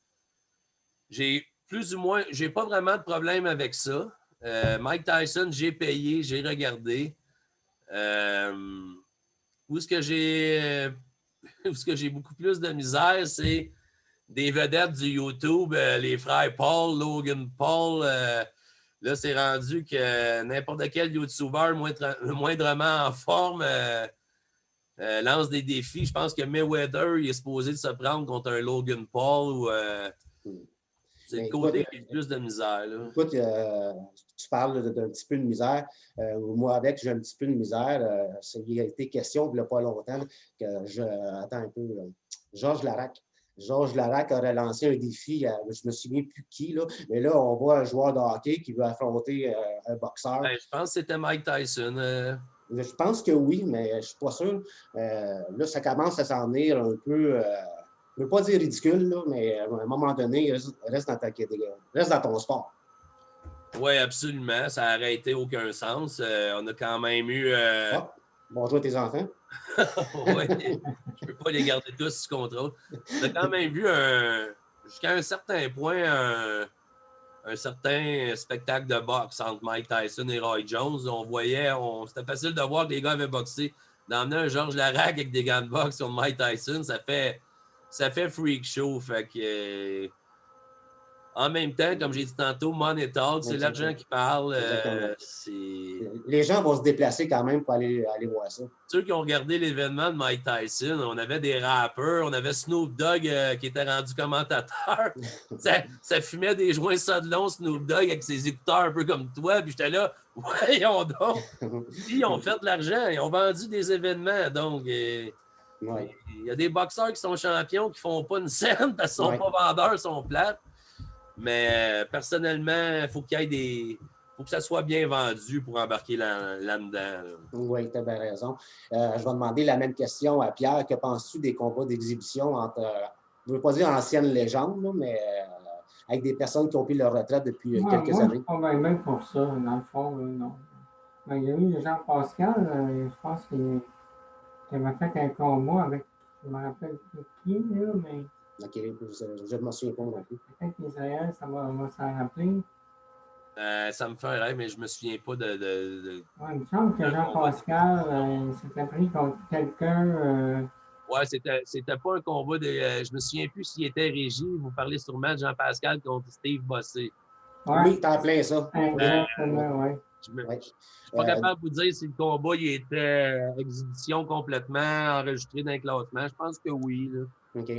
plus ou moins... J'ai pas vraiment de problème avec ça. Mike Tyson, j'ai payé, j'ai regardé. Où est-ce que j'ai beaucoup plus de misère, c'est des vedettes du YouTube, les frères Paul, Logan Paul. Là, c'est rendu que n'importe quel YouTuber moindrement en forme lance des défis. Je pense que Mayweather il est supposé de se prendre contre un Logan Paul ou c'est le côté qui a plus de misère. Là. Écoute, tu parles d'un petit peu de misère. Moi, avec, j'ai un petit peu de misère. Il a été question, il n'y a pas longtemps, attends un peu. Georges Larac. Georges Larac aurait lancé un défi, je ne me souviens plus qui, là, mais là, on voit un joueur de hockey qui veut affronter un boxeur. Ben, je pense que c'était Mike Tyson. Je pense que oui, mais je ne suis pas sûr. Là, ça commence à s'en venir un peu, je ne veux pas dire ridicule, là, mais à un moment donné, reste dans ton sport. Oui, absolument. Ça n'a arrêté aucun sens. On a quand même eu... Bonjour à tes enfants. Oui, je ne peux pas les garder tous sous contrôle. On a quand même vu jusqu'à un certain point un certain spectacle de boxe entre Mike Tyson et Roy Jones. On voyait, c'était facile de voir que les gars avaient boxé. D'emmener un Georges Larac avec des gants de boxe sur Mike Tyson, ça fait freak show. Fait que, en même temps, comme j'ai dit tantôt, money talk, c'est l'argent qui parle. Les gens vont se déplacer quand même pour aller voir ça. Ceux qui ont regardé l'événement de Mike Tyson, on avait des rappeurs, on avait Snoop Dogg qui était rendu commentateur. ça fumait des joints Sodlon, Snoop Dogg, avec ses écouteurs un peu comme toi. Puis j'étais là, voyons donc. Ils ont fait de l'argent, ils ont vendu des événements. Donc, il y a des boxeurs qui sont champions qui ne font pas une scène parce qu'ils ne sont pas vendeurs, ils sont plates. Mais personnellement, il faut qu'il y ait faut que ça soit bien vendu pour embarquer là-dedans. Oui, tu as bien raison. Je vais demander la même question à Pierre. Que penses-tu des combats d'exhibition entre, je ne veux pas dire anciennes légendes, là, mais avec des personnes qui ont pris leur retraite depuis quelques années? Je ne suis pas même pour ça, dans le fond, non. Mais il y a eu Jean Pascal, je pense qu'il avait fait un combat avec, je ne me rappelle plus qui, là, mais... OK, je ne m'en souviens pas non plus. Peut-être qu'Israël, ça va s'en rappeler. Ça me fait un rêve, mais je ne me souviens pas de... Ouais, il me semble que Jean Pascal s'était pris contre quelqu'un... Ouais, c'était pas un combat de... je me souviens plus s'il était régi. Vous parlez sûrement de Jean Pascal contre Steve Bossé. Ouais. Oui, t'en plein ça. Exactement, oui. Je ne suis pas capable de vous dire si le combat il était exhibition complètement enregistré dans le classement. Je pense que oui. Là. OK.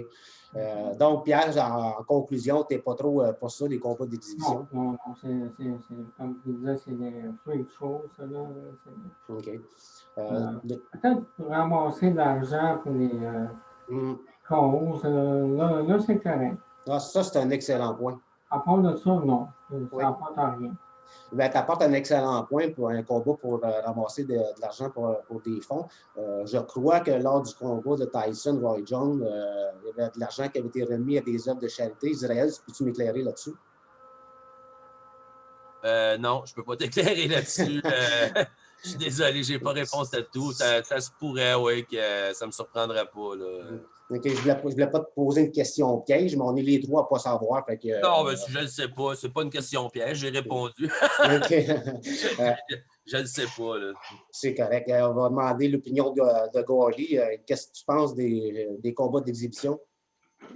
Donc, Pierre, en conclusion, tu n'es pas trop pour ça, les combats d'exhibition? Non, c'est comme tu disais, c'est des freak shows, ça, là. OK. Peut-être pour ramasser de l'argent pour les causes, là, c'est correct. Ah, ça, c'est un excellent point. À part de ça, non. Ça Oui. n'apporte à rien. Ben, tu apportes un excellent point pour un combat pour ramasser de l'argent pour des fonds. Je crois que lors du combat de Tyson, Roy Jones, il y avait de l'argent qui avait été remis à des œuvres de charité. Israël, peux-tu m'éclairer là-dessus? Non, je ne peux pas t'éclairer là-dessus. Je suis désolé, je n'ai pas réponse à tout. Ça se pourrait, oui, que ça ne me surprendrait pas. Là. Okay, je ne voulais pas te poser une question piège, mais on est les trois à ne pas savoir. Fait que, non, mais je ne le sais pas. Ce n'est pas une question piège. J'ai répondu. Je ne le sais pas. C'est correct. On va demander l'opinion de Gordy. Qu'est-ce que tu penses des combats d'exhibition?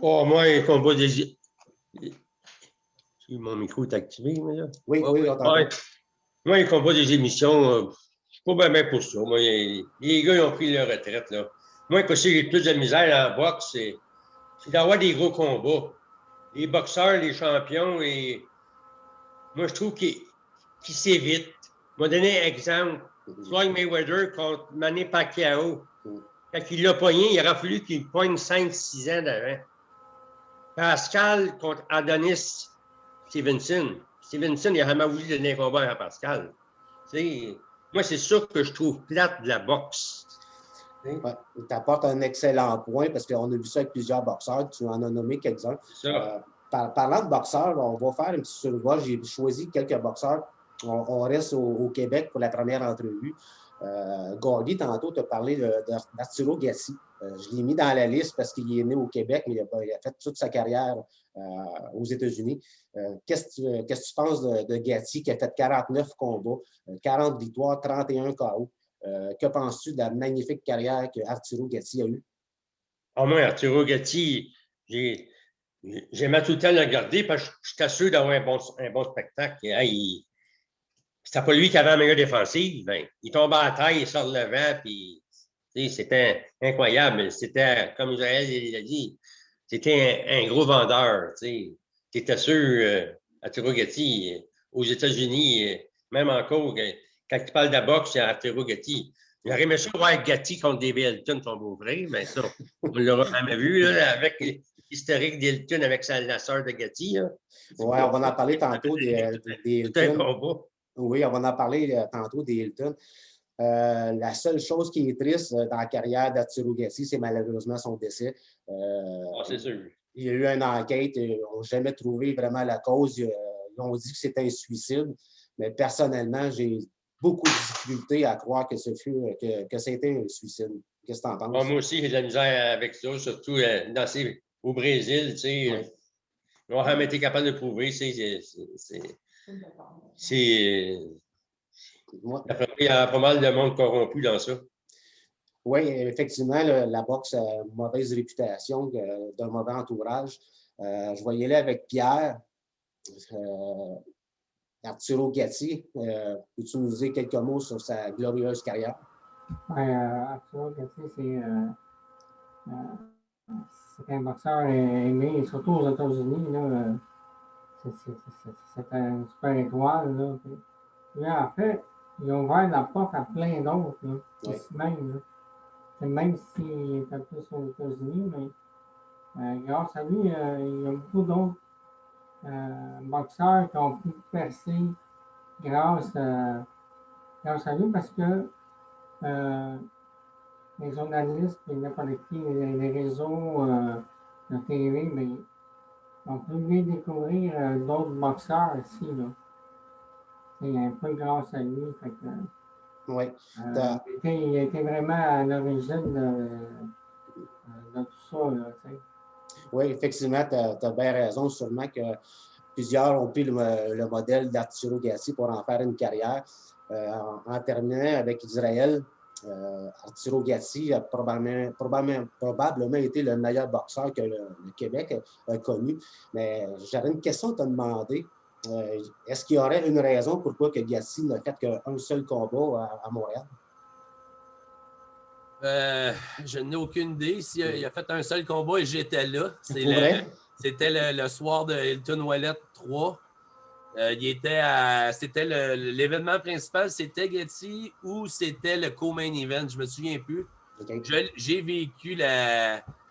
Oh, moi, les combats d'exhibition. Mon micro est activé, mais là. Oui, on t'entend. Ouais. Moi, les combats d'exhibition, je ne suis pas bien pour ça. Moi, les gars, ils ont pris leur retraite, là. Moi, que j'ai plus de misère en boxe, c'est d'avoir des gros combats. Les boxeurs, les champions, moi, je trouve qu'ils s'évitent. Je vais donner un exemple. Floyd Mayweather contre Manny Pacquiao. Quand il l'a pogné, il aurait fallu qu'il poigne 5-6 ans d'avant. Pascal contre Adonis Stevenson. Stevenson, il a jamais voulu donner un combat à Pascal. Moi, c'est ça que je trouve plate de la boxe. Ouais, tu apportes un excellent point parce qu'on a vu ça avec plusieurs boxeurs. Tu en as nommé quelques-uns. Parlant de boxeurs, on va faire une petite survol. J'ai choisi quelques boxeurs. On reste au Québec pour la première entrevue. Gordy, tantôt, tu as parlé d'Arturo Gatti. Je l'ai mis dans la liste parce qu'il est né au Québec, mais il a fait toute sa carrière aux États-Unis. Qu'est-ce que tu penses de Gatti qui a fait 49 combats, 40 victoires, 31 KO? Que penses-tu de la magnifique carrière qu'Arturo Gatti a eue? Moi, Arturo Gatti, j'aimais tout le temps le regarder parce que je t'assure d'avoir un bon spectacle. C'était pas lui qui avait la meilleure défensive. Ben, il tombait à taille, il sort le vent, puis c'était incroyable. C'était, comme Israël l'a dit, c'était un gros vendeur. Tu étais sûr, Arturo Gatti, aux États-Unis, même encore, quand tu parles de la boxe, c'est Arturo Gatti. J'aurais aimé ça voir Gatti contre David Elton, son beau-frère, mais ça, on ne l'aura jamais vu, là, avec l'historique d'Elton avec la sœur de Gatti. Oui, on va en parler tantôt des Hilton. Oui, on va en parler tantôt des Hilton. La seule chose qui est triste dans la carrière d'Arturo Gatti, c'est malheureusement son décès. C'est sûr. Il y a eu une enquête, ils n'ont jamais trouvé vraiment la cause. Ils ont dit que c'était un suicide, mais personnellement, j'ai beaucoup de difficultés à croire que c'était un suicide. Qu'est-ce que tu en penses? Moi aussi, j'ai de la misère avec ça, surtout au Brésil. Ils n'ont jamais été capables de prouver. Il y a pas mal de monde corrompu dans ça. Oui, effectivement, la boxe a une mauvaise réputation, d'un mauvais entourage. Je vais y aller avec Pierre. Arturo Gatti, peux-tu nous dire quelques mots sur sa glorieuse carrière? Arturo Gatti, c'est un boxeur aimé, surtout aux États-Unis. C'est une super étoile. Là. En fait, il a ouvert la porte à plein d'autres. Même s'il était plus aux États-Unis, mais grâce à lui, il y a beaucoup d'autres boxeurs qui ont pu percer grâce à lui parce que les journalistes et n'importe qui, les réseaux de TV, mais on peut bien découvrir d'autres boxeurs aussi. C'est un peu grâce à lui. Fait que, oui. Il a été vraiment à l'origine de tout ça. Oui, effectivement, tu as bien raison. Sûrement que plusieurs ont pris le modèle d'Arturo Gatti pour en faire une carrière. En terminant avec Israël, Arturo Gatti a probablement été le meilleur boxeur que le Québec a connu. Mais j'avais une question à te demander. Est-ce qu'il y aurait une raison pourquoi que Gatti n'a fait qu'un seul combat à Montréal? Je n'ai aucune idée. Il a fait un seul combat et j'étais là. C'était le soir de Hilton Wallet 3. C'était l'événement principal, c'était Getty ou c'était le co-main event, je me souviens plus. Okay. J'ai vécu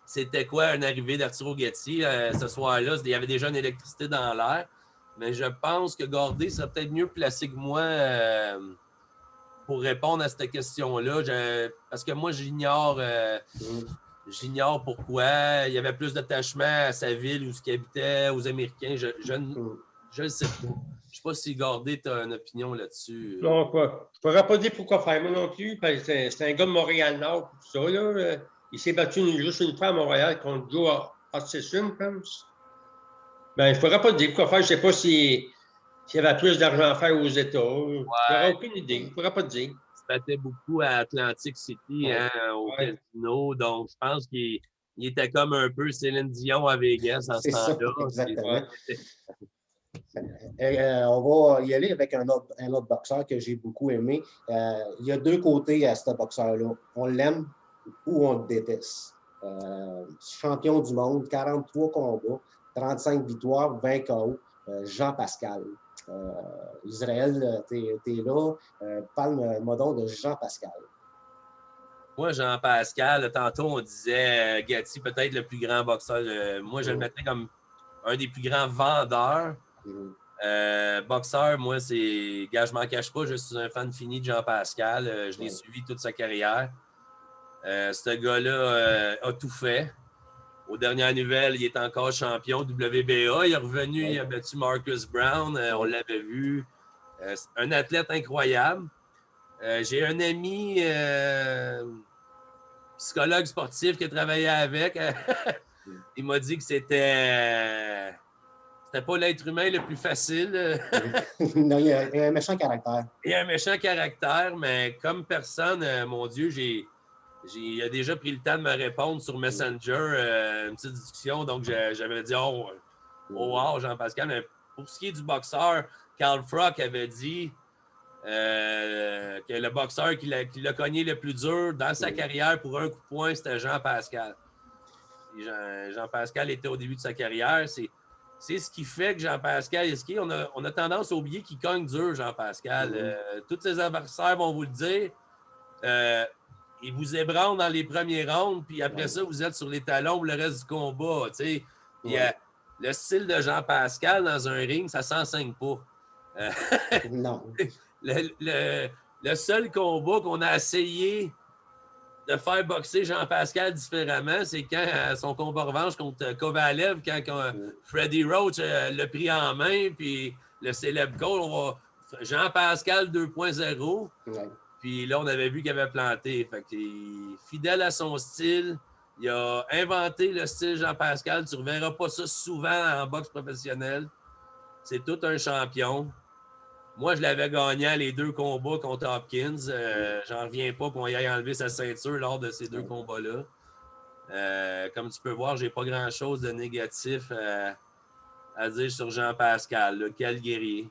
c'était quoi une arrivée d'Arturo Getty ce soir-là. Il y avait déjà une électricité dans l'air. Mais je pense que Gordé serait peut-être mieux placé que moi pour répondre à cette question-là. Parce que moi, j'ignore pourquoi il y avait plus d'attachement à sa ville où il habitait, aux Américains. Je ne sais pas. Je ne sais pas si Gordé, tu as une opinion là-dessus. Non, pas. Je ne pourrais pas dire pourquoi faire moi non plus, parce que c'est un gars de Montréal-Nord, tout ça. Là. Il s'est battu juste une fois à Montréal contre Joe Hutchison, je pense. Ben, je ne pourrais pas dire pourquoi faire. Je ne sais pas s'il y avait plus d'argent à faire aux États. Ouais. Je n'aurais aucune idée. Je ne pourrais pas te dire. Il se battait beaucoup à Atlantic City, au casino. Donc, je pense qu'il était comme un peu Céline Dion à Vegas en ce temps-là. Exactement. On va y aller avec un autre boxeur que j'ai beaucoup aimé. Il y a deux côtés à ce boxeur-là. On l'aime ou on le déteste. Champion du monde, 43 combats, 35 victoires, 20 KO. Jean Pascal. Israël, t'es là. Parle-moi donc de Jean Pascal. Moi, Jean Pascal, tantôt, on disait Gatti, peut-être le plus grand boxeur. Moi, je le mettais comme un des plus grands vendeurs. Boxeur, moi, c'est. Gars, je m'en cache pas, je suis un fan fini de Jean Pascal. Je l'ai suivi toute sa carrière. Ce gars-là a tout fait. Aux dernières nouvelles, il est encore champion WBA. Il est revenu, il a battu Marcus Brown. On l'avait vu. Un athlète incroyable. J'ai un ami psychologue sportif qui a travaillé avec. Il m'a dit que c'était pas l'être humain le plus facile. Non, il a un méchant caractère. Il a un méchant caractère, mais comme personne, mon Dieu, il a déjà pris le temps de me répondre sur Messenger, une petite discussion. Donc, j'avais dit, oh wow, Jean-Pascal. Mais pour ce qui est du boxeur, Carl Froch avait dit que le boxeur qui l'a cogné le plus dur dans sa carrière pour un coup de poing, c'était Jean-Pascal. Jean-Pascal était au début de sa carrière. C'est ce qui fait que Jean-Pascal, on a tendance à oublier qu'il cogne dur, Jean-Pascal. Tous ses adversaires vont vous le dire. Il vous ébranle dans les premiers rounds, puis après ça, vous êtes sur les talons pour le reste du combat. Le style de Jean-Pascal dans un ring, ça ne s'enseigne pas. Non. Le seul combat qu'on a essayé de faire boxer Jean-Pascal différemment, c'est quand son combat revanche contre Kovalev, quand Freddie Roach l'a pris en main, puis le célèbre goal, Jean-Pascal 2.0. Ouais. Puis là, on avait vu qu'il avait planté. Fait qu'il est fidèle à son style. Il a inventé le style Jean-Pascal. Tu ne reverras pas ça souvent en boxe professionnelle. C'est tout un champion. Moi, je l'avais gagné les 2 combats contre Hopkins. J'en reviens pas qu'on y aille enlever sa ceinture lors de ces 2 combats-là. Comme tu peux voir, j'ai pas grand-chose de négatif à dire sur Jean-Pascal. Quel guerrier.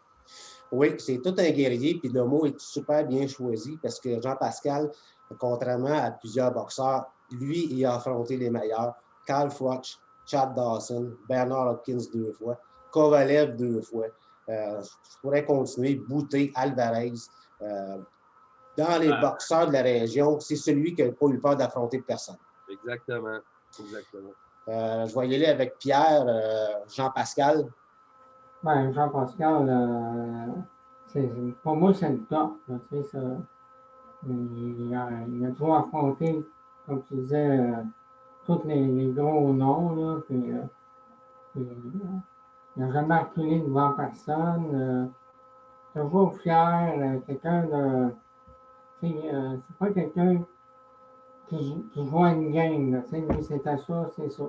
Oui, c'est tout un guerrier, puis le mot est super bien choisi parce que Jean-Pascal, contrairement à plusieurs boxeurs, lui, il a affronté les meilleurs. Carl Froch, Chad Dawson, Bernard Hopkins 2 fois, Kovalev 2 fois. Je pourrais continuer, Bouté, Alvarez. Dans les boxeurs de la région, c'est celui qui n'a pas eu peur d'affronter personne. Exactement. Je vais y aller avec Pierre, Jean-Pascal. Ben, Jean-Pascal, pour moi, c'est le top. Là, il a toujours affronté, comme tu disais, tous les gros noms. Là, puis, il n'a jamais reculé devant personne. Toujours fier, quelqu'un de. C'est pas quelqu'un qui joue à une game. Là, lui, c'était ça, c'est ça.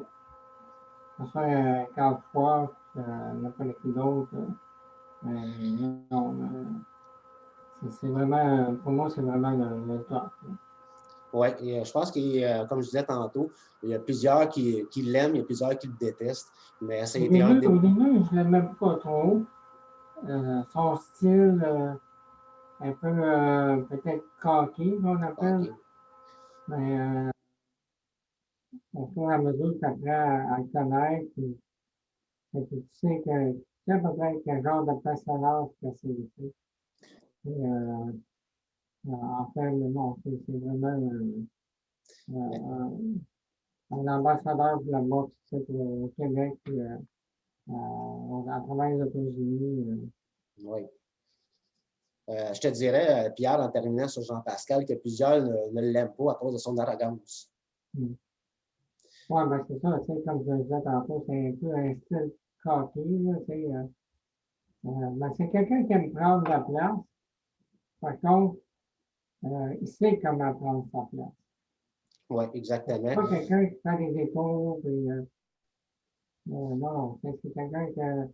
Que ce soit Carl Froch, n'importe qui d'autre. Non, c'est vraiment, pour moi, c'est vraiment le top. Oui, je pense que, comme je disais tantôt, il y a plusieurs qui l'aiment, il y a plusieurs qui le détestent. Mais ça a été au début, je ne l'aime pas trop. Son style, un peu peut-être cocky, qu'on appelle. Mais au fur et à mesure que tu apprends à le connaître, puis, tu sais à peu près quel genre de personnage que c'est. En fait, non, c'est vraiment un ambassadeur de la boxe au Québec, à travers les États-Unis. Oui. Je te dirais, Pierre, en terminant sur Jean-Pascal, que plusieurs ne l'aiment pas à cause de son arrogance. Oui, ben c'est ça, comme je le disais tantôt, c'est un peu un style coquille, ben, c'est quelqu'un qui aime prendre la place. Par contre, il sait comment prendre sa place. Oui, C'est exactement. pas quelqu'un qui fait des détours, puis, non, c'est quelqu'un qui a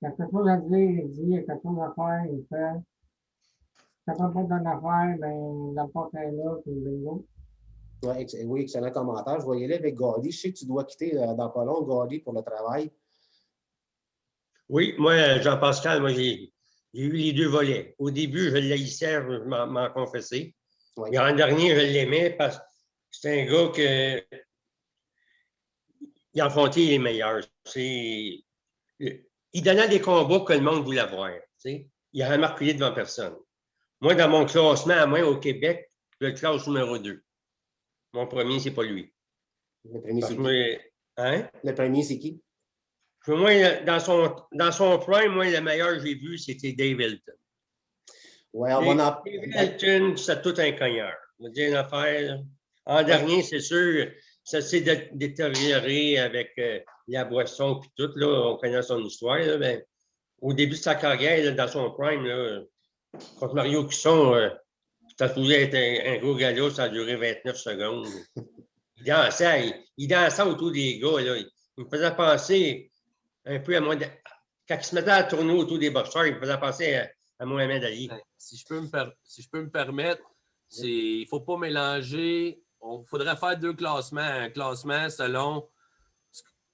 quelque chose à dire, il dit, il a quelque chose à faire, il fait. Si t'as pas bonne affaire, ben, la porte est là, puis bingo. Oui, excellent commentaire. Je vais y aller avec Gaudy. Je sais que tu dois quitter dans pas long, Gaudy, pour le travail. Oui, moi, Jean-Pascal, moi, j'ai eu les deux volets. Au début, je l'haïssais, je m'en confessais. Oui. Et en dernier, je l'aimais parce que c'est un gars que il affrontait les meilleurs. Il donnait des combats que le monde voulait voir. Il n'a jamais reculé devant personne. Moi, dans mon classement, à moi, au Québec, je le classe numéro 2. Mon premier, c'est pas lui. Le premier, c'est qui? Moi, hein? Le premier, c'est qui? Moi, dans son prime, moi, le meilleur que j'ai vu, c'était Dave Hilton. Oui, on va en... Dave Hilton, c'est tout un cogneur. Je veux dire une affaire. En dernier, c'est sûr, ça s'est détérioré avec la boisson et tout. Là, on connaît son histoire. Là, mais au début de sa carrière, là, dans son prime, là, contre Mario Cusson, ça pouvait être un gros galop, ça a duré 29 secondes. Il dansait autour des gars. Là. Il me faisait penser un peu à moi. Quand il se mettait à tourner autour des boxeurs, il me faisait penser à Mohamed Ali. Si je peux me permettre, il ne faut pas mélanger. Il faudrait faire deux classements. Un classement selon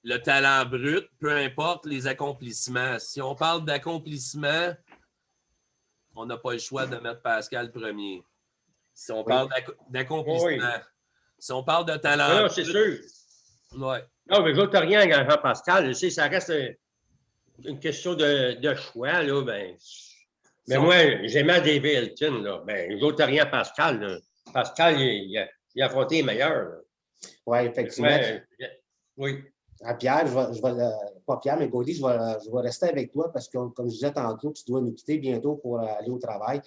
le talent brut, peu importe les accomplissements. Si on parle d'accomplissement, on n'a pas le choix de mettre Pascal premier. Si on parle d'accomplissement, si on parle de talent non, c'est sûr. Ouais. Non, mais je n'ai rien à Jean-Pascal. Ça reste une question de choix. Là, ben. Mais moi, j'aimais David Hilton. Là. Ben, je n'ai rien à Pascal. Là. Pascal, il a affronté les meilleurs. Oui, effectivement. Oui. À Pierre, pas Pierre, mais Gaudy, je vais rester avec toi parce que, comme je disais tantôt, tu dois nous quitter bientôt pour aller au travail.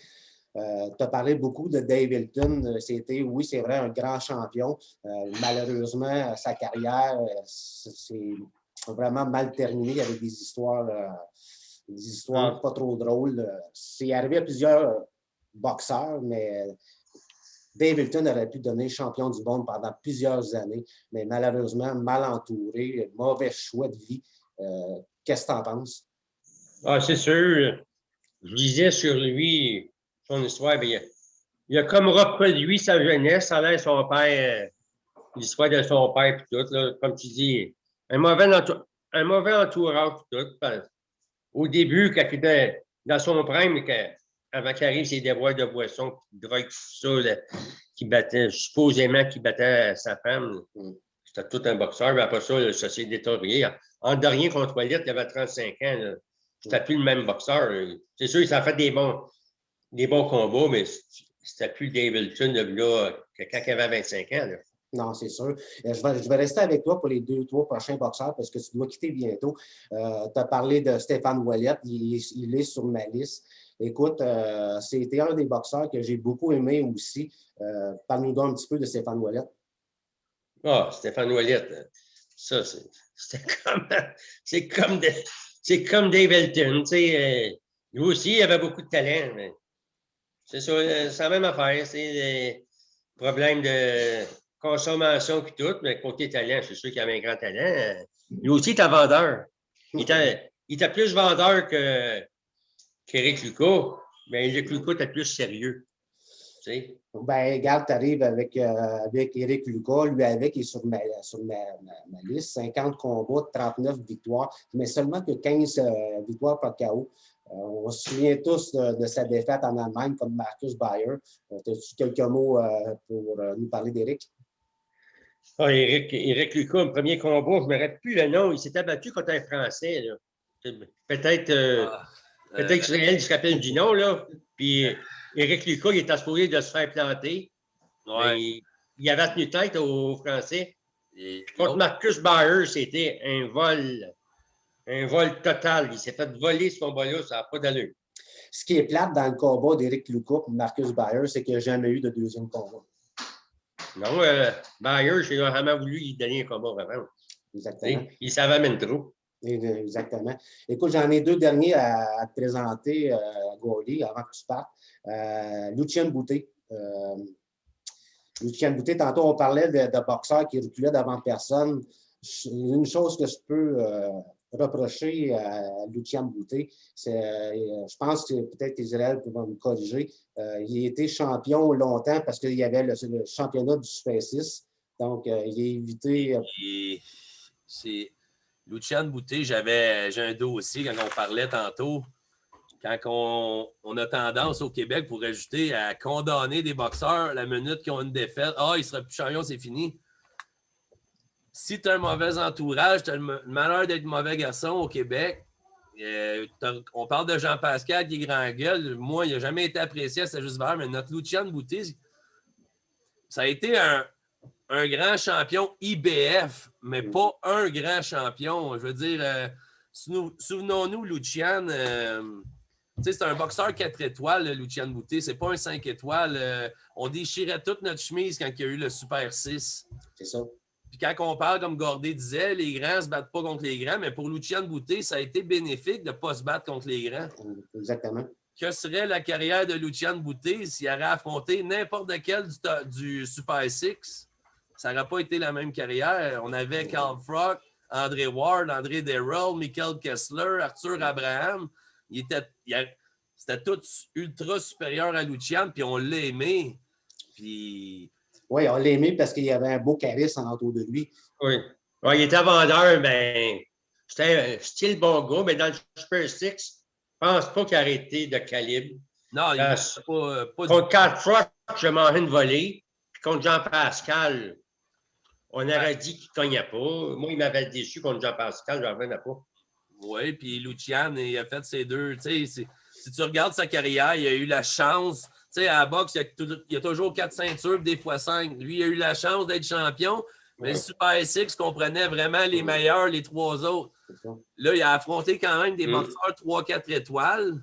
Tu as parlé beaucoup de Dave Hilton. C'était, oui, c'est vrai, un grand champion. Malheureusement, sa carrière, c'est vraiment mal terminé avec des histoires pas trop drôles. C'est arrivé à plusieurs boxeurs, mais Dave Hilton aurait pu devenir champion du monde pendant plusieurs années, mais malheureusement, mal entouré, mauvais choix de vie. Qu'est-ce que tu en penses? Ah, c'est sûr. Je lisais sur lui, son histoire. Bien, il a comme reproduit sa jeunesse, ça a l'air son père, l'histoire de son père, puis tout. Là, comme tu dis, un mauvais entourage, puis tout. Au début, quand il était dans son prime, avant qu'il arrive ses déboires de boisson, drogue, tout ça, là, supposément qu'il battait sa femme. C'était tout un boxeur, mais après ça, ça s'est détérioré. En dernier contre Ouellet, il avait 35 ans. C'était plus le même boxeur. C'est sûr, ça a fait des bons combats, mais c'était plus Dave Hilton là, quand il avait 25 ans. Là. Non, c'est sûr. Je vais rester avec toi pour les 2-3 prochains boxeurs parce que tu dois quitter bientôt. Tu as parlé de Stéphane Ouellet. Il est sur ma liste. Écoute, c'était un des boxeurs que j'ai beaucoup aimé aussi. Parle-nous donc un petit peu de Stéphane Ouellet. Ah, Stéphane Ouellet. Ça, c'est comme Dave Hilton. Lui aussi, il avait beaucoup de talent. Mais c'est ça, c'est la même affaire. C'est des problèmes de consommation et tout, mais côté talent, c'est sûr qu'il avait un grand talent. Lui aussi, il était vendeur. Il était plus vendeur qu'Éric Lucas, mais Éric Lucas était plus sérieux. Tu sais? Ben, regarde, tu arrives avec Éric Lucas. Lui, il est sur ma liste. 50 combats, 39 victoires, mais seulement que 15 victoires par KO. On se souvient tous de sa défaite en Allemagne comme Marcus Bayer. As-tu quelques mots pour nous parler d'Éric? Ah, Éric Lucas, le premier combat, je ne me rappelle plus le nom. Il s'était battu contre un Français. Là. Peut-être que Israël se rappelle du nom. Là. Puis Éric Lucas, il était supposé de se faire planter. Ouais. Mais il avait tenu tête aux Français. Et Contre Marcus Bayer, c'était un vol total. Il s'est fait voler ce combat-là, ça n'a pas d'allure. Ce qui est plate dans le combat d'Éric Lucas et Marcus Bayer, c'est qu'il n'y a jamais eu de deuxième combat. Non, Bayer, j'ai vraiment voulu lui donner un combat vraiment. Exactement. Il savait même trop. Exactement. Écoute, j'en ai deux derniers à te présenter, Gordy, avant que tu partes. Lucien Boutet. Lucien Boutet, tantôt, on parlait de boxeurs qui reculaient devant personne. Une chose que je peux reprocher à Lucien Boutet, je pense que peut-être Israël pourra me corriger. Il a été champion longtemps parce qu'il y avait le championnat du Super 6. Donc, il a évité. Lucien Boutet, j'ai un dossier quand on parlait tantôt. Quand on a tendance au Québec pour ajouter à condamner des boxeurs la minute qu'ils ont une défaite. Ah, il ne sera plus champion, c'est fini. Si tu as un mauvais entourage, tu as le malheur d'être mauvais garçon au Québec. On parle de Jean-Pascal qui est grand gueule. Moi, il n'a jamais été apprécié à sa juste valeur, mais notre Lucien Boutet, ça a été un grand champion IBF, mais pas un grand champion. Je veux dire, souvenons-nous, Lucien, c'est un boxeur 4 étoiles, Lucien Boutet. C'est pas un 5 étoiles. On déchirait toute notre chemise quand il y a eu le Super 6. C'est ça. Puis quand on parle, comme Gordé disait, les grands ne se battent pas contre les grands, mais pour Lucien Boutet, ça a été bénéfique de ne pas se battre contre les grands. Exactement. Que serait la carrière de Lucien Boutet s'il avait affronté n'importe lequel du Super 6? Ça n'aurait pas été la même carrière. On avait Carl Froch, André Ward, André Derrell, Michael Kessler, Arthur Abraham. C'était tout ultra supérieur à Lucien, puis on l'a aimé. Puis... Oui, on l'a aimé parce qu'il y avait un beau charisme autour de lui. Oui. Ouais, il était vendeur, mais c'était un style bon gars, mais dans le Super 6, je ne pense pas qu'il a arrêté de calibre. Non, il n'était pas contre Carl Froch, je mangé une volée. Puis contre Jean-Pascal, on aurait dit qu'il ne cognait pas. Moi, il m'avait déçu contre Jean-Pascal, je n'en revenais pas. Oui, puis Lucien, il a fait ses deux. Si tu regardes sa carrière, il a eu la chance. Tu sais, à la boxe, il y a toujours 4 ceintures, des fois 5. Lui, il a eu la chance d'être champion, mais le Super 6 comprenait vraiment les meilleurs, les 3 autres. Là, il a affronté quand même des boxeurs 3-4 étoiles.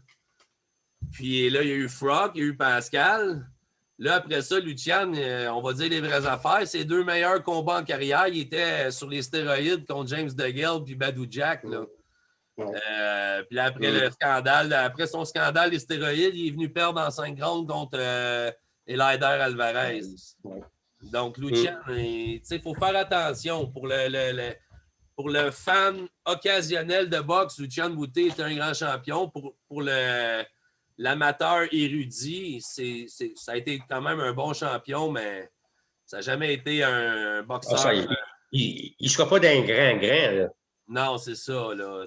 Puis là, il y a eu Froch, il y a eu Pascal. Là, après ça, Lucien, on va dire les vraies affaires. Ses 2 meilleurs combats en carrière, il était sur les stéroïdes contre James DeGale puis Badou Jack. Là. Puis là, après le scandale, après son scandale des stéroïdes, il est venu perdre en 5 rounds contre Eleider Alvarez. Donc, Lucien, il faut faire attention. Pour le fan occasionnel de boxe, Lucien Boutet est un grand champion. Pour l'amateur érudit, ça a été quand même un bon champion, mais ça n'a jamais été un boxeur. Il ne sera pas d'un grand, là. Non, c'est ça, là.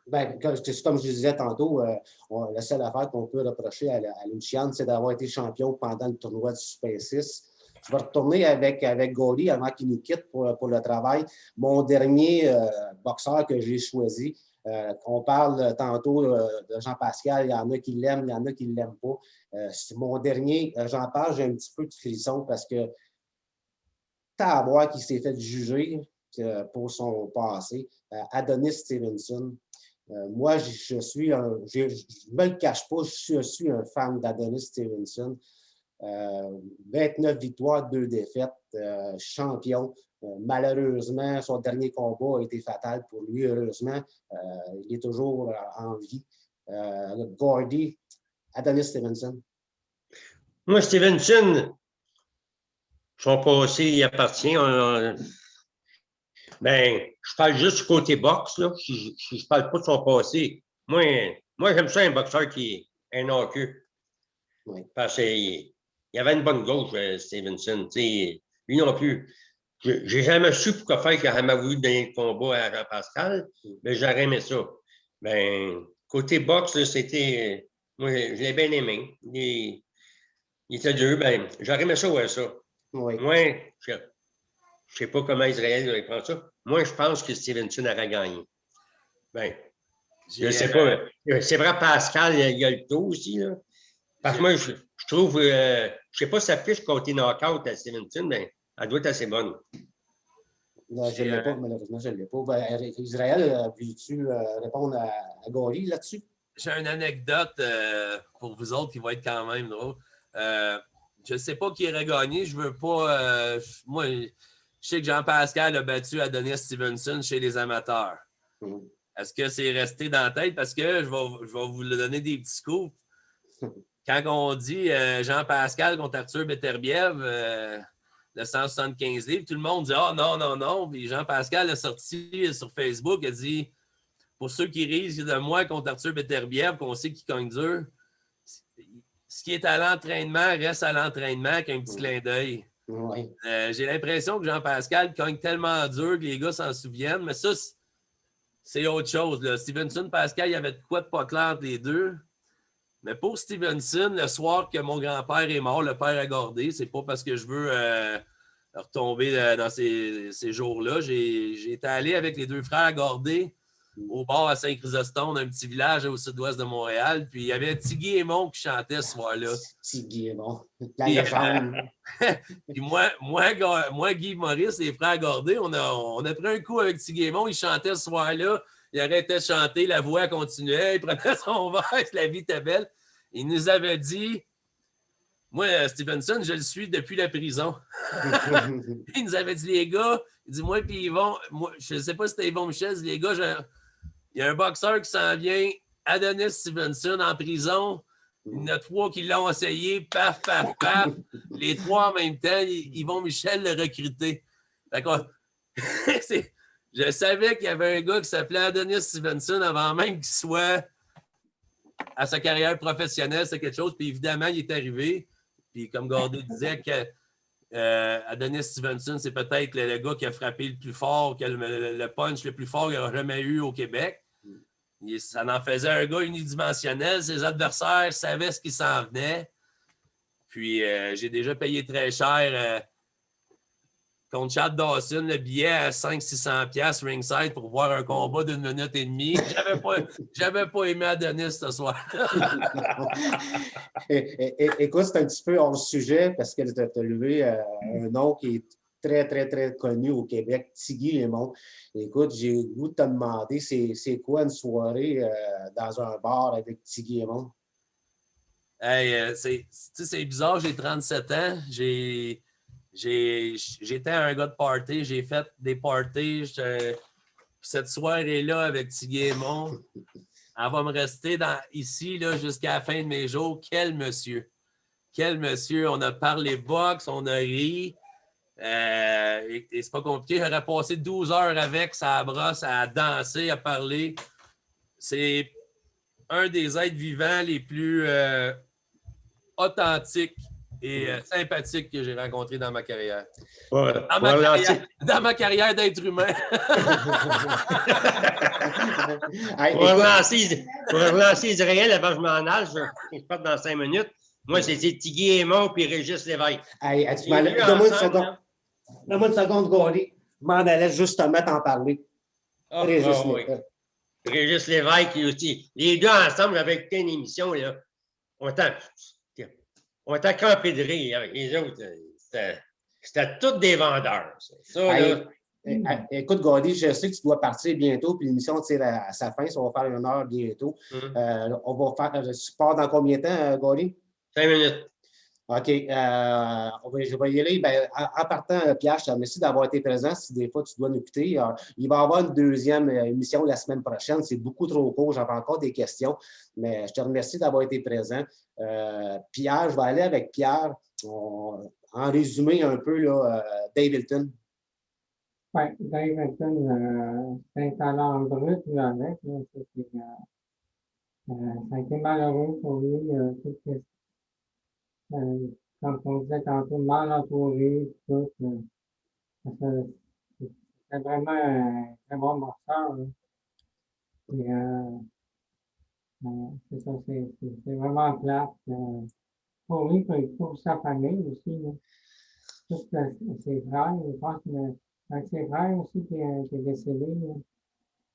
Ben, comme je disais tantôt, la seule affaire qu'on peut reprocher à Lucien, c'est d'avoir été champion pendant le tournoi du Super 6. Je vais retourner avec Gordy avant qu'il nous quitte pour le travail. Mon dernier boxeur que j'ai choisi, on parle tantôt de Jean-Pascal, il y en a qui l'aiment, il y en a qui ne l'aiment pas. C'est mon dernier, j'en parle, j'ai un petit peu de frisson parce que t'as à voir qu'il s'est fait juger pour son passé. Adonis Stevenson. Moi, je ne me le cache pas, je suis un fan d'Adonis Stevenson. 29 victoires, 2 défaites, champion. Malheureusement, son dernier combat a été fatal pour lui. Heureusement, il est toujours en vie. Gordy, Adonis Stevenson. Moi, Stevenson, son passé, il appartient. Ben, je parle juste du côté boxe, là. Je ne parle pas de son passé. Moi j'aime ça un boxeur qui est un knocker. Oui. Parce qu'il y avait une bonne gauche, Stevenson. Lui non plus. Je n'ai jamais su pourquoi faire qu'il a jamais voulu donner le combat à Jean-Pascal, mais j'aurais aimé ça. Ben, côté boxe, là, c'était. Moi, je l'ai bien aimé. Il était dur. Ben, j'aurais aimé ça, ouais, ça. Oui. Moi, je ne sais pas comment Israël prend ça. Moi, je pense que Stevenson aurait gagné. Ben, je ne sais pas. C'est vrai, Pascal, il y a le taux aussi, là. Parce que moi, je trouve, je ne sais pas sa fiche côté knockout à Stevenson, mais elle doit être assez bonne. Non, je ne l'ai pas, malheureusement, je ne l'ai pas. Ben, Israël, veux-tu répondre à Gary là-dessus? J'ai une anecdote pour vous autres qui va être quand même drôle. Je ne sais pas qui aurait gagné. Je veux pas. Moi, je sais que Jean-Pascal a battu Adonis Stevenson chez les amateurs. Est-ce que c'est resté dans la tête? Parce que je vais vous donner des petits coups. Quand on dit Jean-Pascal contre Arthur Beterbiev, de 175 livres, tout le monde dit ah non, non, non. Puis Jean-Pascal a sorti sur Facebook, il a dit pour ceux qui risent de moi contre Arthur Beterbiev, qu'on sait qu'il cogne dur, ce qui est à l'entraînement reste à l'entraînement avec un petit clin d'œil. Oui. J'ai l'impression que Jean-Pascal cogne tellement dur que les gars s'en souviennent, mais ça, c'est autre chose. Là. Stevenson, Pascal, il y avait de quoi de pas clair entre les deux. Mais pour Stevenson, le soir que mon grand-père est mort, le père a gardé, c'est pas parce que je veux retomber dans ces jours-là. J'ai été allé avec les deux frères Gordé au bar à Saint-Chrysostome, un petit village au sud-ouest de Montréal. Puis il y avait Tiggy Aymon qui chantait ce soir-là. Tiggy Aymon, la légende. Puis moi, Guy Maurice, les frères Gordé, on a pris un coup avec Tiggy Aymon. Il chantait ce soir-là. Il arrêtait de chanter, la voix continuait, il prenait son verre, la vie était belle. Il nous avait dit, moi, Stevenson, je le suis depuis la prison. Il nous avait dit, les gars, il dit, moi, puis Yvon, moi, je ne sais pas si c'était Yvon Michel, il dit, les gars, il y a un boxeur qui s'en vient, Adonis Stevenson, en prison. Il y en a 3 qui l'ont essayé, paf, paf, paf. Les 3 en même temps, Yvon Michel l'a recruté. D'accord. Je savais qu'il y avait un gars qui s'appelait Adonis Stevenson avant même qu'il soit à sa carrière professionnelle, c'est quelque chose. Puis évidemment, il est arrivé. Puis comme Gordé disait que Adonis Stevenson, c'est peut-être le gars qui a frappé le plus fort, qui a le punch le plus fort qu'il aura jamais eu au Québec. Ça en faisait un gars unidimensionnel. Ses adversaires savaient ce qui s'en venait. Puis j'ai déjà payé très cher contre Chad Dawson, le billet à 500-600$ ringside pour voir un combat d'1 minute et demie. J'avais pas aimé Adonis ce soir. Écoute, c'est un petit peu hors sujet parce que tu as levé un nom qui est très, très, très connu au Québec, Tiggy Aymon. Écoute, j'ai le goût de te demander, c'est quoi une soirée dans un bar avec Tiggy Aymon? Hey, c'est bizarre, j'ai 37 ans. J'étais un gars de party, j'ai fait des parties. Cette soirée-là avec Tiggy Aymon, elle va me rester ici jusqu'à la fin de mes jours. Quel monsieur! Quel monsieur! On a parlé boxe, on a ri. Et c'est pas compliqué. J'aurais passé 12 heures avec sa brosse à danser, à parler. C'est un des êtres vivants les plus authentiques et sympathique que j'ai rencontré dans ma carrière. Dans ma carrière d'être humain. Pour relancer Israël avant que je m'en aille, je parte dans 5 minutes. Moi, c'était Tiggy Aymon puis Régis Lévesque. Donne-moi une seconde, Gordé. Je m'en allais justement t'en parler. Régis Lévesque aussi. Les deux ensemble, j'avais écouté une émission. Là. On était campés de rire avec les autres. C'était tous des vendeurs. Écoute, Gordé, je sais que tu dois partir bientôt, puis l'émission tire à sa fin, ça va faire 1 heure bientôt. On va faire. Tu pars dans combien de temps, Gordé? 5 minutes. OK. Je vais y aller. En partant, Pierre, je te remercie d'avoir été présent. Si des fois tu dois nous quitter, il va y avoir une deuxième émission la semaine prochaine. C'est beaucoup trop court. J'avais encore des questions. Mais je te remercie d'avoir été présent. Pierre, je vais aller avec Pierre. En résumé un peu, là, Dave Hilton. Oui, Dave Hilton, c'est un talent brut, avec. Ça a été malheureux pour lui. Comme on disait tantôt, mal entouré, tout. C'était vraiment un très bon boxeur. Et, C'est ça, c'est vraiment plate. Pour lui, pour sa famille aussi. Là. Tous ses frères, je pense un de ses frères aussi qui est décédé. Là.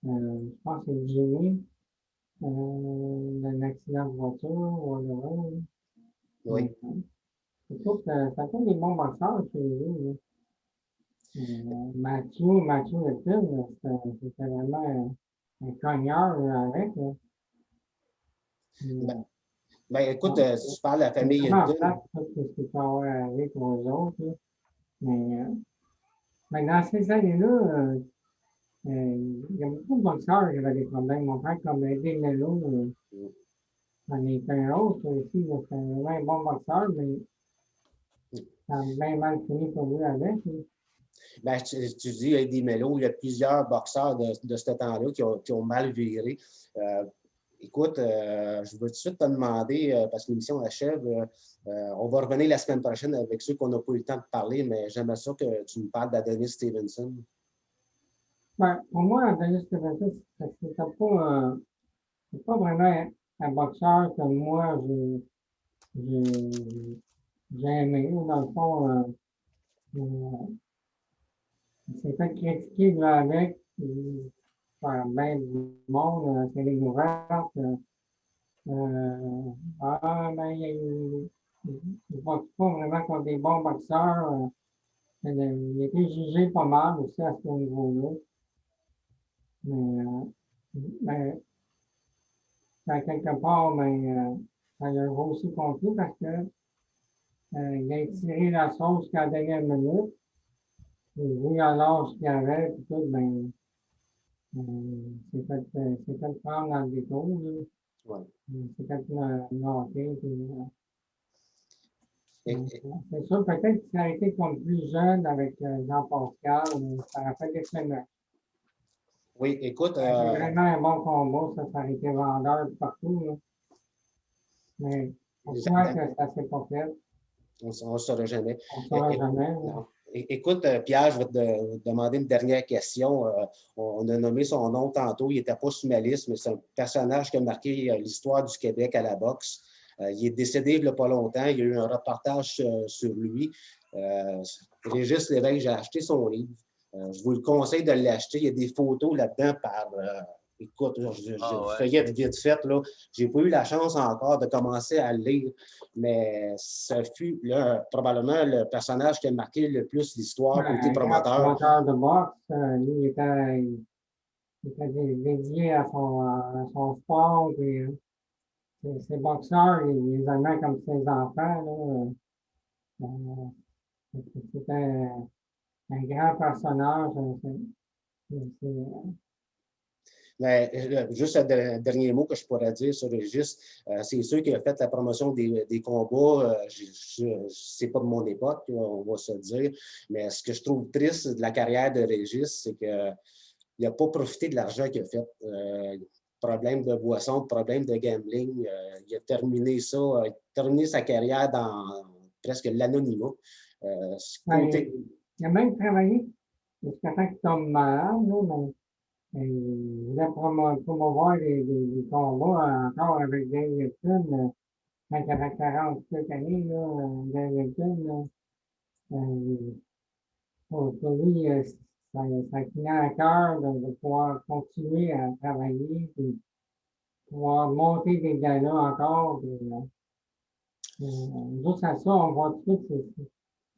Je pense que c'est Jimmy, d'un accident de voiture, whatever. Oui. Écoute, ça fait des bons boxeurs chez eux. Mathieu Lepine, c'était vraiment un cogneur avec. Ben, écoute, si tu parles de la C'est famille vraiment Hilton, plate, tout ce qui peut avoir avec aux autres. Là. Mais dans ces années-là, il y a beaucoup de boxeurs qui avaient des problèmes. Mon frère, comme Eddie Mello, c'en est un autre aussi. C'est vraiment un bon boxeur, mais ça a bien mal fini pour lui avec. ben, tu dis Eddie Mello, il y a plusieurs boxeurs de ce temps-là qui ont mal viré. Écoute, je veux tout de suite te demander, parce que l'émission achève, on va revenir la semaine prochaine avec ceux qu'on n'a pas eu le temps de parler, mais j'aimerais ça que tu me parles d'Adonis Stevenson. Ben, pour moi, Adonis Stevenson, c'est pas vraiment un boxeur que moi, j'ai aimé. Dans le fond, il s'est fait critiquer là, avec par bien du monde, c'est les ouvertes. Ben, il va pas vraiment contre des bons boxeurs. Il a été jugé pas mal aussi à ce niveau-là. Mais à quelque part, ça a aussi compté parce que il a tiré la sauce qu'à la dernière minute. Et vu à l'âge qu'il avait, puis tout, c'est fait prendre dans le détour. Ouais. C'est fait knocker. Et, C'est sûr, peut-être qu'il a été comme plus jeune avec Jean-Pascal, ça aurait fait des semaines. oui, écoute. C'est vraiment un bon combat, ça aurait été vendeur partout. Là. Mais on voit que ça ne s'est pas fait. On ne saura jamais. On ne saura jamais. Non. Écoute, Pierre, je vais te demander une dernière question. On a nommé son nom tantôt. Il n'était pas sur ma liste, mais c'est un personnage qui a marqué l'histoire du Québec à la boxe. Il est décédé il n'y a pas longtemps. Il y a eu un reportage sur lui. Régis Lévesque, j'ai acheté son livre. Je vous le conseille de l'acheter. Il y a des photos là-dedans par... écoute, je feuillette vite fait. Je n'ai pas eu la chance encore de commencer à le lire, mais ça fut probablement le personnage qui a marqué le plus l'histoire côté promoteur. Promoteur de boxe, lui, il était dédié à son sport. Puis, ses boxeurs, il les aimait comme ses enfants. C'était un grand personnage. Mais juste un dernier mot que je pourrais dire sur Régis, c'est sûr qu'il a fait la promotion des combats. C'est pas de mon époque, on va se dire. Mais ce que je trouve triste de la carrière de Régis, c'est qu'il n'a pas profité de l'argent qu'il a fait. Problème de boisson, problème de gambling. Il a terminé sa carrière dans presque l'anonymat. Il a même travaillé jusqu'à temps qu'il tombe malade. Il voulait promouvoir des combats encore avec Dave Wilson. Quand il avait 40 quelques années, Dave Wilson, pour lui, ça tenait à cœur de pouvoir continuer à travailler, puis pouvoir monter des galas encore. Juste à ça, on voit tout de suite,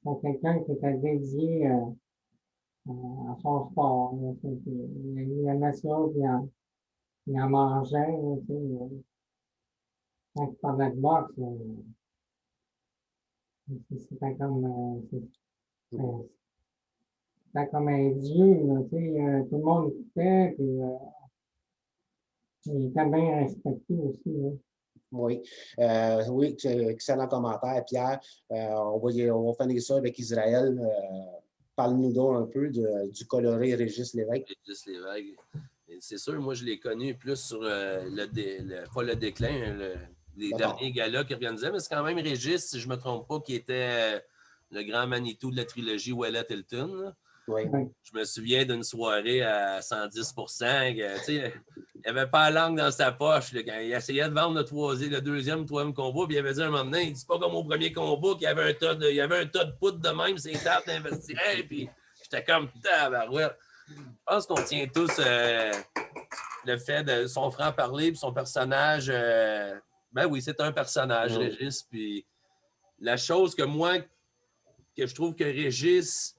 c'est quelqu'un qui était dédié à son sport. Il aimait ça, puis il en mangeait. Quand il parlait de boxe, c'était comme un dieu. Tout le monde écoutait, puis il était bien respecté aussi. Oui, excellent commentaire, Pierre. On va finir ça avec Israël. Parle-nous donc un peu du coloré Régis Lévesque. Régis Lévesque. C'est sûr, moi, je l'ai connu plus sur pas le déclin, les derniers galas qu'il organisait, mais c'est quand même Régis, si je ne me trompe pas, qui était le grand Manitou de la trilogie Ouellet Hilton. Oui. Je me souviens d'une soirée à 110 que, il n'avait pas la langue dans sa poche là, quand il essayait de vendre le deuxième, troisième combat. Puis il avait dit à un moment donné, il dit pas comme au premier combat qu'il y avait un tas de poudre de même, c'est tables d'investissement. Puis j'étais comme tabarouette. Je pense qu'on tient tous le fait de son franc-parler et son personnage. Ben oui, c'est un personnage, Régis. Puis la chose que moi, que je trouve que Régis,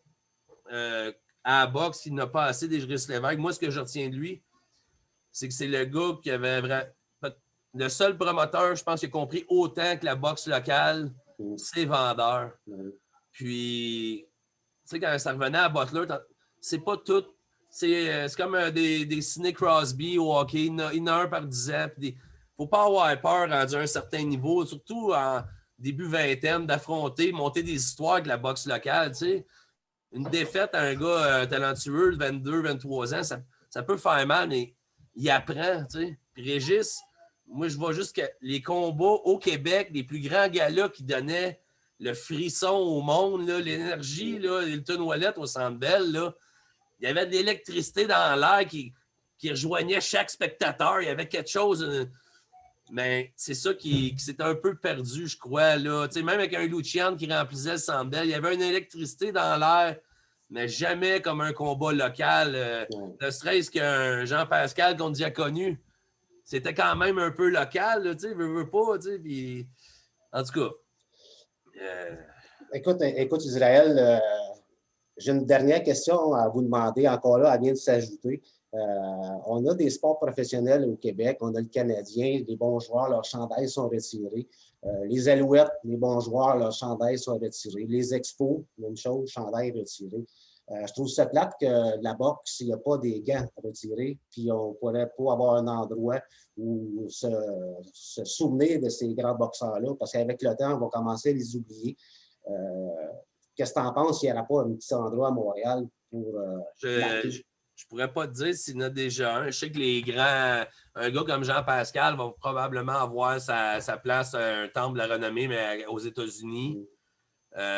à la boxe, il n'a pas assez des Régis Lévesque. Moi, ce que je retiens de lui, c'est que c'est le gars qui avait vraiment. Le seul promoteur, je pense, qui a compris autant que la boxe locale, c'est Vendeur. Puis, tu sais, quand ça revenait à Butler, c'est pas tout. C'est comme des Sidney Crosby au hockey. Il y en a un par 10 ans. Il ne faut pas avoir peur rendu à un certain niveau, surtout en début vingtaine, d'affronter, monter des histoires avec la boxe locale. Tu sais. Une défaite à un gars talentueux de 22, 23 ans, ça peut faire mal, mais il apprend. Tu sais. Puis Régis, moi, je vois juste que les combats au Québec, les plus grands galas qui donnaient le frisson au monde, l'énergie, le Tonoualette au Centre Bell, là, il y avait de l'électricité dans l'air qui rejoignait chaque spectateur. Il y avait quelque chose. Mais c'est ça qui s'est un peu perdu, je crois. Là. Même avec un Lucian qui remplissait le Centre Bell, il y avait une électricité dans l'air, mais jamais comme un combat local. Ne serait-ce qu'un Jean-Pascal qu'on a connu. C'était quand même un peu local, veux pas. Puis... En tout cas. Écoute, Israël, j'ai une dernière question à vous demander. Encore là, elle vient de s'ajouter. On a des sports professionnels au Québec. On a le Canadien. Les bons joueurs, leurs chandails sont retirés. Les Alouettes, les bons joueurs, leurs chandails sont retirés. Les Expos, même chose, chandails retirés. Je trouve ça plate que la boxe, il n'y a pas des gants retirés, puis on ne pourrait pas avoir un endroit où se souvenir de ces grands boxeurs-là, parce qu'avec le temps, on va commencer à les oublier. Qu'est-ce que tu en penses s'il n'y aura pas un petit endroit à Montréal pour je pourrais pas te dire s'il y en a déjà un. Je sais que les grands, un gars comme Jean-Pascal va probablement avoir sa place à un temple de la renommée, mais aux États-Unis.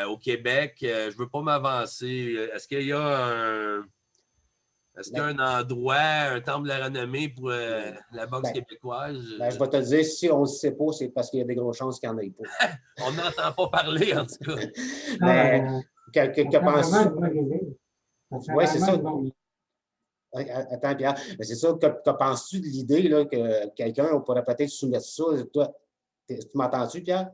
Au Québec, je ne veux pas m'avancer. Est-ce qu'il y a un endroit, un temple de la renommée pour la boxe québécoise? Je vais te dire, si on ne le sait pas, c'est parce qu'il y a des grosses chances qu'il n'y en ait pas. On n'entend pas parler, en tout cas. Mais que penses-tu? Oui, c'est ça. Attends, Pierre. Mais c'est ça. Que penses-tu de l'idée là, que quelqu'un pourrait peut-être soumettre ça? Toi, tu m'entends-tu, Pierre?